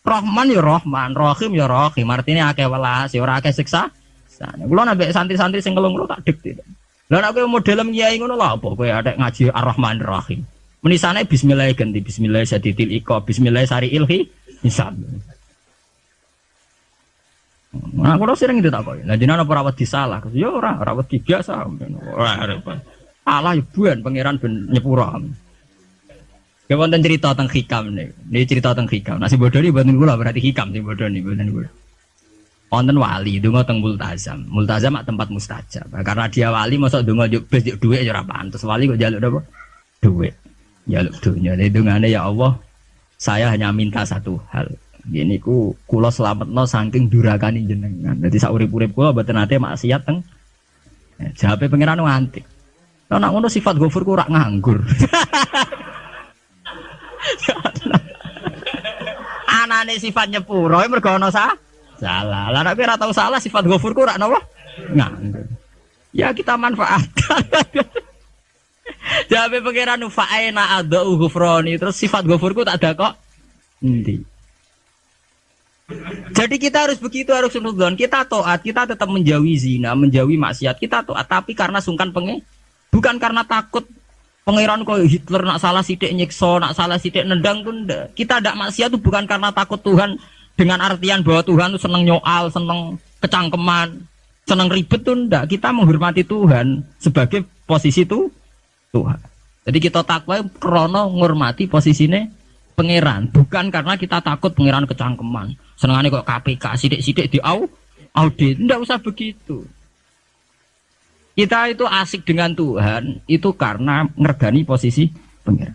Rahman ya Rahman, Rahim ya Rahim. Artinya akeh welas, ya ora akeh siksa. Kulo nambah santri-santri sing ngelung tak dik tidak. Lah nek kowe model kiai ngono lha apa kowe adek ngaji Ar-Rahman Ar-Rahim. Menisane bismillah ganti bismillah sadidil iqab, bismillah sariil hisab. Nah, kulo sering ditakoki. Lah jenengan apa ora wedi salah? Ya ora wedi biasa. Ora repot. Allah ya buan pangeran ben nyepura. Ya wonten cerita tentang hikam nih. Ini cerita tentang hikam. Nasi bodoh ini buatan gula berarti hikam sih bodoh nih buatan gula. Wonten wali donga teng multazam. Multazam tempat mustajab. Karena dia wali mosok donga juk duit ya ora pantes. Wali kok njaluk apa? Duit. Njaluk dunya. Jadi dongane ya Allah, saya hanya minta satu hal. Gini ku kula slametno saking durakane jenengan. Dadi sak urip-urip kula mboten nate maksiat teng. Jawabe pangeran nganti. Lah nek ngono sifat ghafur ku ora nganggur. Anane sifat nyepuro mergo ana salah. Lah nek ora tau salah sifat ghafur ku ora napa? Nganggur. Ya kita manfaatkan. Jawabe pangeran fa'ina adau ghufrani terus sifat ghafurku tak ada kok. Endi? Jadi kita harus begitu, harus husnudzon. Kita taat, kita tetap menjauhi zina, menjauhi maksiat. Kita taat tapi karena sungkan bukan karena takut pangeran kok Hitler nak salah sithik nyiksa, nak salah sithik nendang pun ndak. Kita ndak maksiat itu bukan karena takut Tuhan dengan artian bahwa Tuhan itu seneng nyoal, seneng kecangkeman, seneng ribet tuh ndak. Kita menghormati Tuhan sebagai posisi itu Tuhan. Jadi kita takwa krana ngormati posisine pangeran, bukan karena kita takut pangeran kecangkeman. Senengane kok KPK sithik-sithik audit, ndak usah begitu. Kita itu asik dengan Tuhan itu karena ngergani posisi pengiran.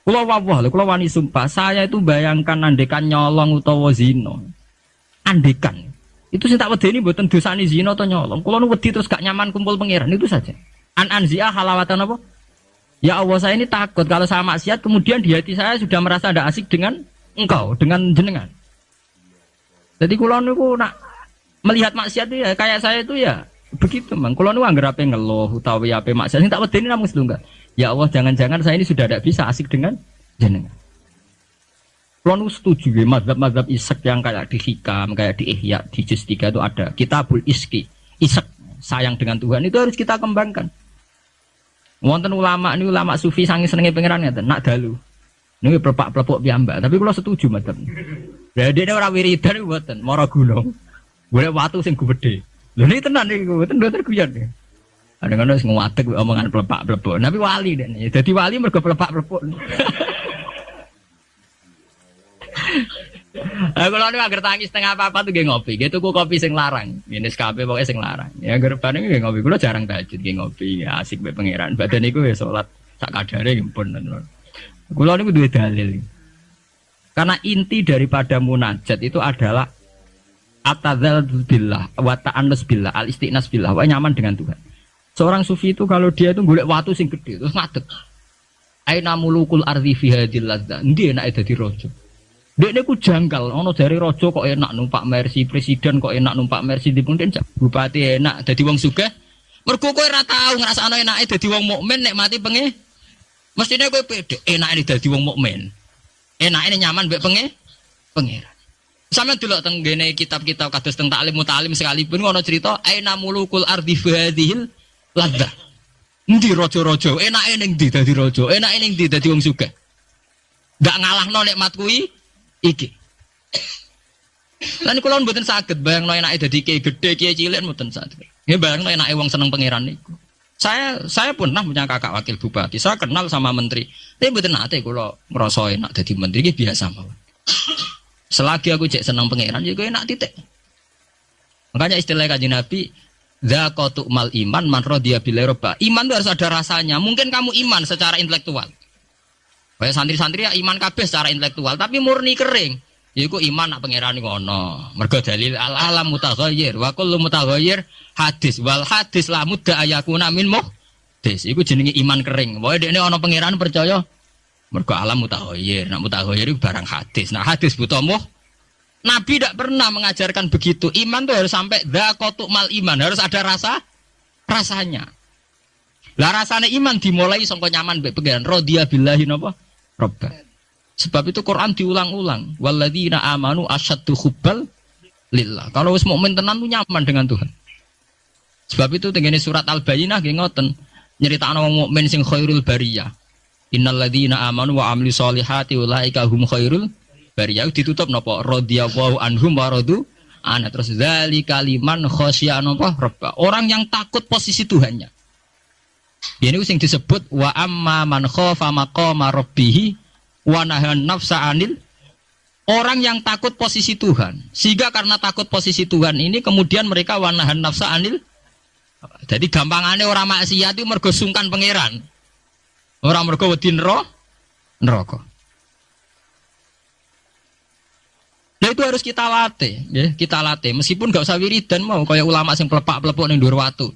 Kalau wawah, kalau wani sumpah, saya itu bayangkan andekan nyolong utawa zina. Andekan. Itu sing tak wedeni mboten dosane zina atau nyolong. Kalau nu wedi terus gak nyaman kumpul pengiran itu saja. Anzia halawatan apa? Ya Allah, saya ini takut kalau saya maksiat kemudian di hati saya sudah merasa ada asik dengan engkau, dengan jenengan. Jadi kalau nu nak melihat maksiat itu ya kayak saya itu ya begitu mang. Kalau nu anggere ape ngeluh utawi ape maksiat sing tak wedeni namung setunggal. Ya Allah, jangan-jangan saya ini sudah tidak bisa asik dengan jenengan. Kalau nu setuju ya mazhab-mazhab isek yang kayak di Hikam, kayak di Ihya, di Juz 3 itu ada Kitabul Iski. Isek sayang dengan Tuhan itu harus kita kembangkan. Wonten ulama ini ulama sufi sange senenge pangeran ngeten, nak dalu. Niku plepak-plepok piyambak, tapi kula setuju mboten. Lah dene ora wiridan mboten, mara gunung. Golek watu sing gedhe. Lho niki tenan niku, mboten guyon. Ada ngono wis nguwatek omongan plepak-plepok. Tapi wali dene. Dadi wali mergo plepak-plepok. Kalau nu agar tangis setengah apa tuh geng ngopi, gitu ku kopi sing larang, ini Nescafe pokoknya sing larang. Ya agar bareng geng ngopi, kulo jarang tahajud geng ngopi, ya, asik be pangeran. Badan iku ya sholat sak kadare pun. Kulo niku duwe dalil. Karena inti daripada munajat itu adalah atadzal billah, wa ta'annus billah, al-istiqnas billah, wa nyaman dengan Tuhan. Seorang sufi itu kalau dia itu golek watu sing gede terus ngadeg. Aina mulukul ardi fi hadil ladza. Endi enake dadi raja. Dekne ku janggal, ono dari raja kok enak numpak Mercy, presiden kok enak numpak Mercy, dipundhen bupati enak dadi wong sugih. Mergo kowe ora tau ngrasakno enake dadi wong mukmin nek mati pengen. Mestine kowe pede enake dadi wong mukmin. Enake nyaman mbek pangeran. Sampeyan delok teng ngene kitab-kitab kados teng taklim mutalim sekalipun ono cerita aina mulukul ardi hadhil ladza. Endi raja-raja enake ning ndi dadi raja, enake ning ndi dadi wong sugih. Gak ngalahno nikmat kuwi iki. Lan kula mboten saged bayangno enake dadi kiai gedhe, kiai cilik mboten saged. Nggih bayangno enake wong seneng pangeran niku. Saya pernah punya kakak wakil bupati. Saya kenal sama menteri. Tapi mboten nate kula ngrasa enak dadi menteri iki biasa mawon. Selagi aku cek seneng pangeran ya enak titik. Makanya istilah Kanjeng Nabi zaqatu mal iman man radiya bil rabb. Iman itu harus ada rasanya. Mungkin kamu iman secara intelektual. Kayak santri-santri ya iman kabeh secara intelektual, tapi murni kering. Yaiku iman nak pangeran ngono. Mergo dalil al-alam mutaghayyir wa kullu mutaghayyir hadis wal hadis la mudda ayakuna min muhdis. Iku jenenge iman kering. Pokoke dekne ana pangeran percaya mergo alam mutaghayyir. Nak mutaghayyir iku barang hadis. Nah hadis buta Nabi tidak pernah mengajarkan begitu. Iman tuh harus sampai dzaqatu mal iman, harus ada rasanya. Lah rasane iman dimulai sangka nyaman mbek pangeran radhiya billahi napa? Robba. Sebab itu Quran diulang-ulang. Walladzina amanu asyaddu hubbal lillah. Kalau wis mukmin tenan tuh nyaman dengan Tuhan. Sebab itu tengene surat Al-Bayyinah nggih ngoten, nyeritakno wong mukmin sing khairul bariyah. Innalladzina amanu wa amilus solihati ulaika hum khairul bariyah. Ditutup napa? Radhiyallahu anhum wa radu ana. Terus zalika liman khasyiya napa? Rabba. Orang yang takut posisi Tuhannya. Ini sing disebut wa amma man khafa maqama rabbih wa nahan nafsa anil. Orang yang takut posisi Tuhan. Sehingga karena takut posisi Tuhan ini kemudian mereka wa nahan nafsa anil. Jadi gampangane orang maksiat itu mergo sungkan pangeran. Orang mergo wedi neraka. Nah itu harus kita latih, ya, kita latih. Meskipun gak usah wiridan mau kayak ulama sing pelepak-pelepok ning dhuwur watu.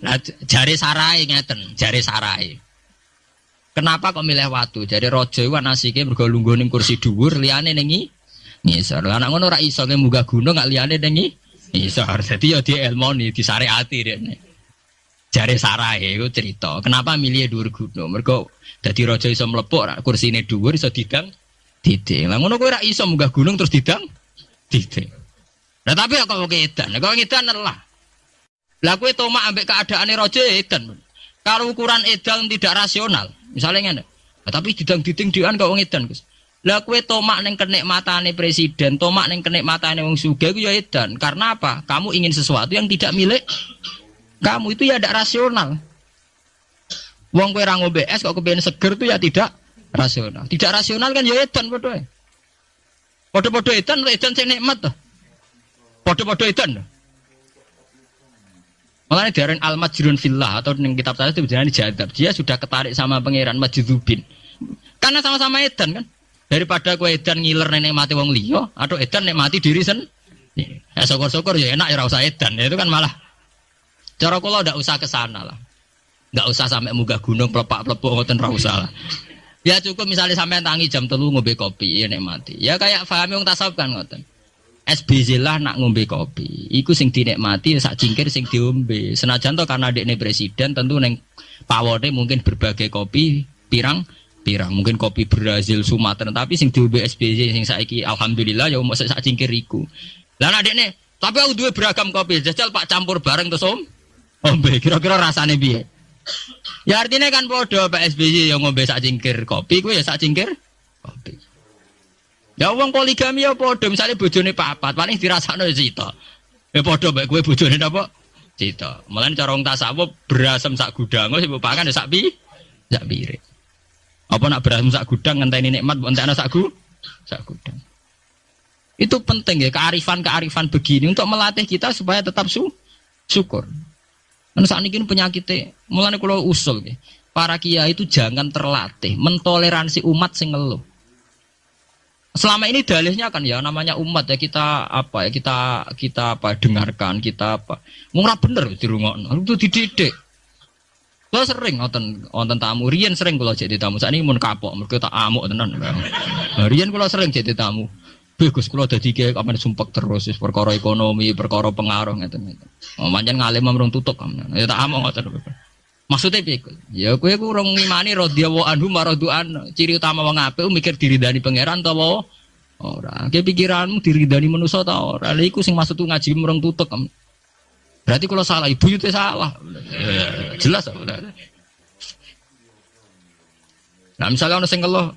Nah, jari sarai ngeten, jari sarai. Kenapa kok milih watu? Jari raja iku anasike mergo lungguh ning kursi dhuwur, liyane ning ngisor. Lah nek ngono ora iso munggah gunung gak liyane ning ngisor. Dadi ya dielmoni, disyariati rene. Jari sarai iku cerita. Kenapa milih dhuwur gunung? Mergo dadi raja iso mlepuk kursine dhuwur iso didang titik. Lah ngono kowe ora iso munggah gunung terus didang titik. Lah tapi kok edan, kok edan lah. Lah kowe tomak ambek keadaane raja edan. Kalau ukuran edan tidak rasional, misalnya ngene. Tapi didang-diding dhewean kok wong edan, Gus. Lah kowe tomak ning kenikmatane presiden, tomak ning kenikmatane wong sugih ku ya edan. Karena apa? Kamu ingin sesuatu yang tidak milik kamu, itu ya tidak rasional. Wong kowe ra ngombe es kok kepengin seger itu ya tidak rasional. Tidak rasional kan ya edan padha. Padha-padha edan sing nikmat to. Padha-padha edan. Makanya diaran al-majrun fillah atau di kitab saya itu berjalan jadab. Dia sudah ketarik sama pangeran majdzubin. Karena sama-sama edan kan. Daripada kowe edan ngiler nenek mati wong liya atau edan nek mati diri sendiri. Ya syukur-syukur ya enak ya ora usah edan. Ya, itu kan malah cara kula ndak usah ke sana lah. Ndak usah sampai munggah gunung plepak-plepuk ngoten ra usah lah. Ya cukup misalnya sampai tangi jam 3 ngombe kopi ya nek mati. Ya kayak paham wong tasawuf kan ngoten. SBZ lah nak ngombe kopi. Iku sing dinikmati sak cingkir sing diombe. Senajan to karena dekne presiden tentu neng pawone mungkin berbagai kopi pirang mungkin kopi Brazil Sumatera tapi sing diombe SBZ sing saiki alhamdulillah ya mok sak cingkir iku. Lah nak dekne tapi aku duwe beragam kopi jajal Pak campur bareng terus ombe kira-kira rasane piye? Ya artinya kan podo Pak SBY yang ngombe sak cingkir kopi kuwi ya sak cingkir kopi. Ya wong poligami ya podo misalnya bojone papat paling dirasakno cita. Ya podo mbek kowe bojone napa? Cita. Mulane cara wong tasawuf berasem sak gudang sing mbok pangan ya sak piring. Apa nak berasem sak gudang ngenteni nikmat mbok entekno sak gudang. Itu penting ya kearifan begini untuk melatih kita supaya tetap syukur. Kan saat ini penyakitnya, mulane kula usul ya. Para kiai itu jangan terlatih mentoleransi umat sing ngeluh. Selama ini dalihnya kan ya namanya umat ya kita apa ya kita apa dengarkan kita apa. Ora bener dirungokno. Itu dididik. Kula sering wonten tamu, riyen sering kula jadi tamu. Sakniki mun kapok mergo tak amuk tenan. Riyen kula sering jadi tamu. Bagus kula dadi kiai kamen sumpek terus wis perkara ekonomi, perkara pengaruh ngeten. Oh pancen ngalim mrung tutup kamen. Ya tak amuk ngoten. Maksudnya piye? Ya kowe ku urung ngimani radhiyallahu anhu maradu'an. Ciri utama wong apik mikir diridani pangeran ta apa ora. Ki pikiranmu diridani manusa ta ora. Lha iku sing maksud ngaji mrung tutup kamen. Berarti kalau salah ibu itu salah. Jelas apa? Nah misalnya ono sing ngeluh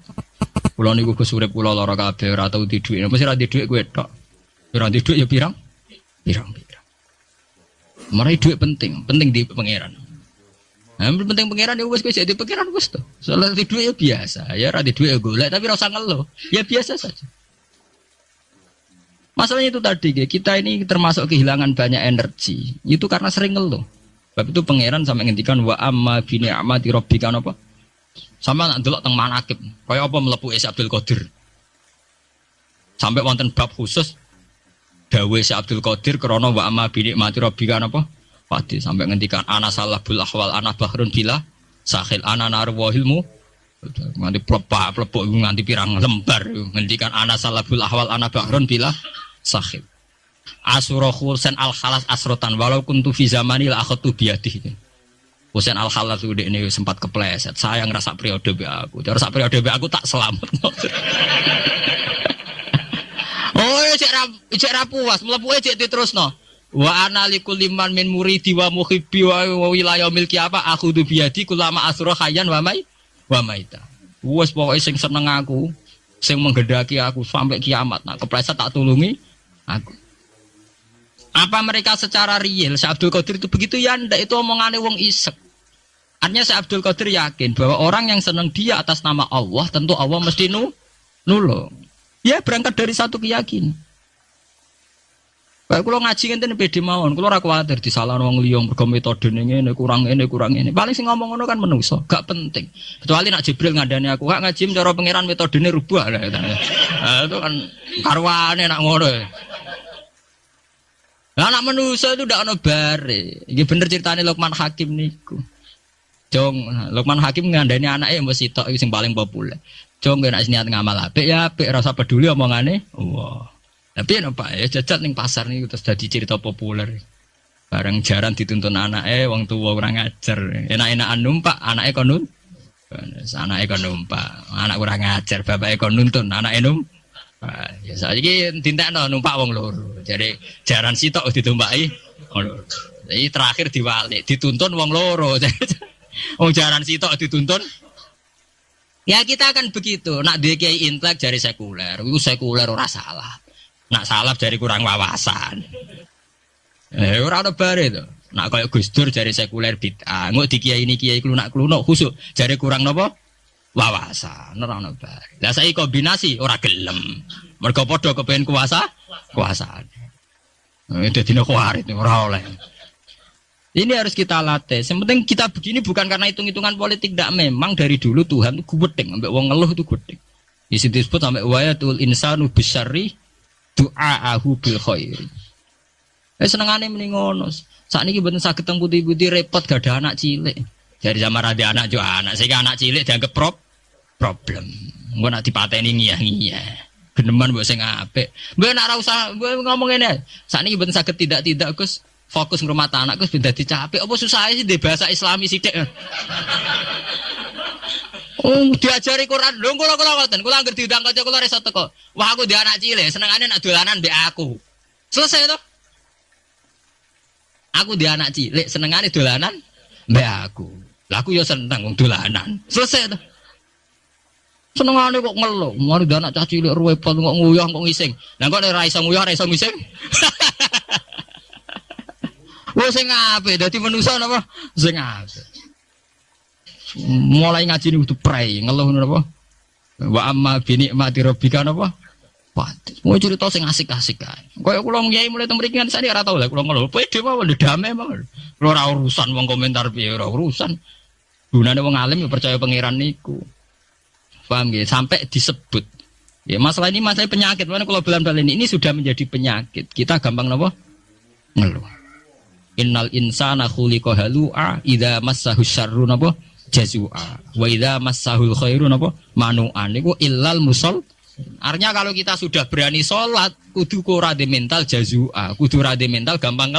kula niku Gus urip kula lara kabeh ora tau di dhuwit. Mesti ra di dhuwit kowe tok. Ora di dhuwit ya pirang. Mari dhuwit penting di pangeran. Nah, penting pangeran ya wis kowe jadi pangeran wis to. Soal di dhuwit ya biasa. Ya ra di dhuwit ya golek tapi ora usah ngeluh. Ya biasa saja. Masalahnya itu tadi kita ini termasuk kehilangan banyak energi. Itu karena sering ngeluh. Sebab itu pangeran sampai ngendikan wa amma bi ni'mati rabbika apa? Sama nak delok teng manakib, kaya apa mlebu Syekh Abdul Qadir. Sampai wonten bab khusus dawuh Syekh Abdul Qadir krana wa amma bi nikmati rabbika napa? Pati sampai ngendikan ana salahul ahwal ana bahrun bila sahil ana narwahilmu. Nganti plepak-plepuk nganti pirang lembar ngendikan ana salahul ahwal ana bahrun bila sahil. Asura khulsan al khalas asrotan walau kuntu fi zamanil akhatu biadihi. Husain Al-Khalaf itu ini sempat kepleset. Saya ngerasa periode be aku. Terus periode be aku tak selamat. Oh, cek ra puas, mlebu cek diterusno. Wa ana likulli man min muridi wa muhibbi wa wilayah milki apa aku du biadi kulama asra khayyan wa maita. Wes pokoke sing seneng aku, sing menggendaki aku sampai kiamat. Nak kepleset tak tulungi aku. Apa mereka secara real Syekh Abdul Qadir itu begitu ya ndak itu omongane wong isek. Artinya Syekh Abdul Qadir yakin bahwa orang yang senang dia atas nama Allah tentu Allah mesti nulung. Ya berangkat dari satu keyakinan. Kayak kula ngaji ngenten pede mawon, kula ora kuwatir disalahno wong liya mergo metode ngene kurang ngene. Paling sing ngomong ngono kan menungso, gak penting. Kecuali nak Jibril ngandani aku, gak ngaji cara pangeran metodene rubah lah. Itu kan karwane nak ngono. Lah anak manusia itu ndak ono bare. Iki bener ceritane Luqman Hakim niku. Jong Luqman Hakim ngandani anake mesti tok sing paling populer. Jong nek niat ngamal apik ya apik rasa peduli omongane. Wah. Tapi nek Pak ya jajat ning pasar niku terus dadi cerita populer. Bareng jaran dituntun anake wong tuwa ora ngajar. Enak-enakan numpak anake kon anake kon numpak. Anak ora ngajar bapake kon nuntun anake ya saiki dintekno numpak wong loro. Jadi jaran sitok ditumpaki wong loro. Iki terakhir diwalik, dituntun wong loro. Wong jaran sitok dituntun. Ya kita akan begitu. Nak duwe kiai intelek jari sekuler, iku sekuler ora salah. Nak salah jari kurang wawasan. Ora ono bare to. Nak koyo Gus Dur jari sekuler bid'ah. Engko di kiai ini kiai klunak-klunuk khusuk jari kurang napa? Wawasan, ora ono bare. Lah saiki kombinasi ora gelem. Mergo padha kepengin kuasaan. Dadine khawarit ora oleh. Ini harus kita latih. Yang penting kita begini bukan karena hitung-hitungan politik, tidak. Memang dari dulu Tuhan itu gudeng, sampai wong ngeluh itu gudeng. Di situ disebut sampai wayatul insanu bisyarri du'aahu bil khairi. Senengane mending ngono. Sakniki mboten saged teng putih-putih repot gak ada anak cilik. Jadi sama rada anak jo anak, sehingga anak cilik dianggap problem. Engko nak dipateni ngiyah-ngiyah. Geneman mbok sing apik. Mbok nak ora usah ngomong ngene. Sakniki mboten saged tidak Gus. Fokus ngrumat anak Gus ben dadi capek. Apa susah sih di bahasa Islami sithik. Diajari Quran. Lho kula ngoten. Kula anggere diundang kanca kula iso teko. Wah aku di anak cilik, senengane nak dolanan mbek aku. Selesai to. Aku di anak cilik, senengane dolanan mbek aku. Lah aku ya seneng wong dolanan. Selesai to. Senengane kok ngeluh, mari anak cah cilik repot kok nguyah kok ngising. Lah kok ora iso nguyah, ora iso ngising. Wong sing apik dadi manusa napa? Sing apik. Mulai ngaji niku kudu prei, ngeluh napa? Wa amma bi nikmati rabbika napa? Wah, mau cerita sing asik-asik kae. Kaya kula ngyai mulai teng mriki kan sane ora tau lah kula ngeluh. Pede mawon damai mawon. Ora urusan wong komentar piye, ora urusan. Gunane wong alim ya percaya pangeran niku. Paham nggih? Sampai disebut. Ya masalah ini masalah penyakit. Mana kalau bulan-bulan ini sudah menjadi penyakit. Kita gampang napa? Ngeluh. Innal insana khuliqa halu'a idza massahu syarru napa jazua wa idza massahul khairu napa manu'an niku illal musall. Artinya kalau kita sudah berani sholat kudu ora de mental jazua, kudu ora de mental gampang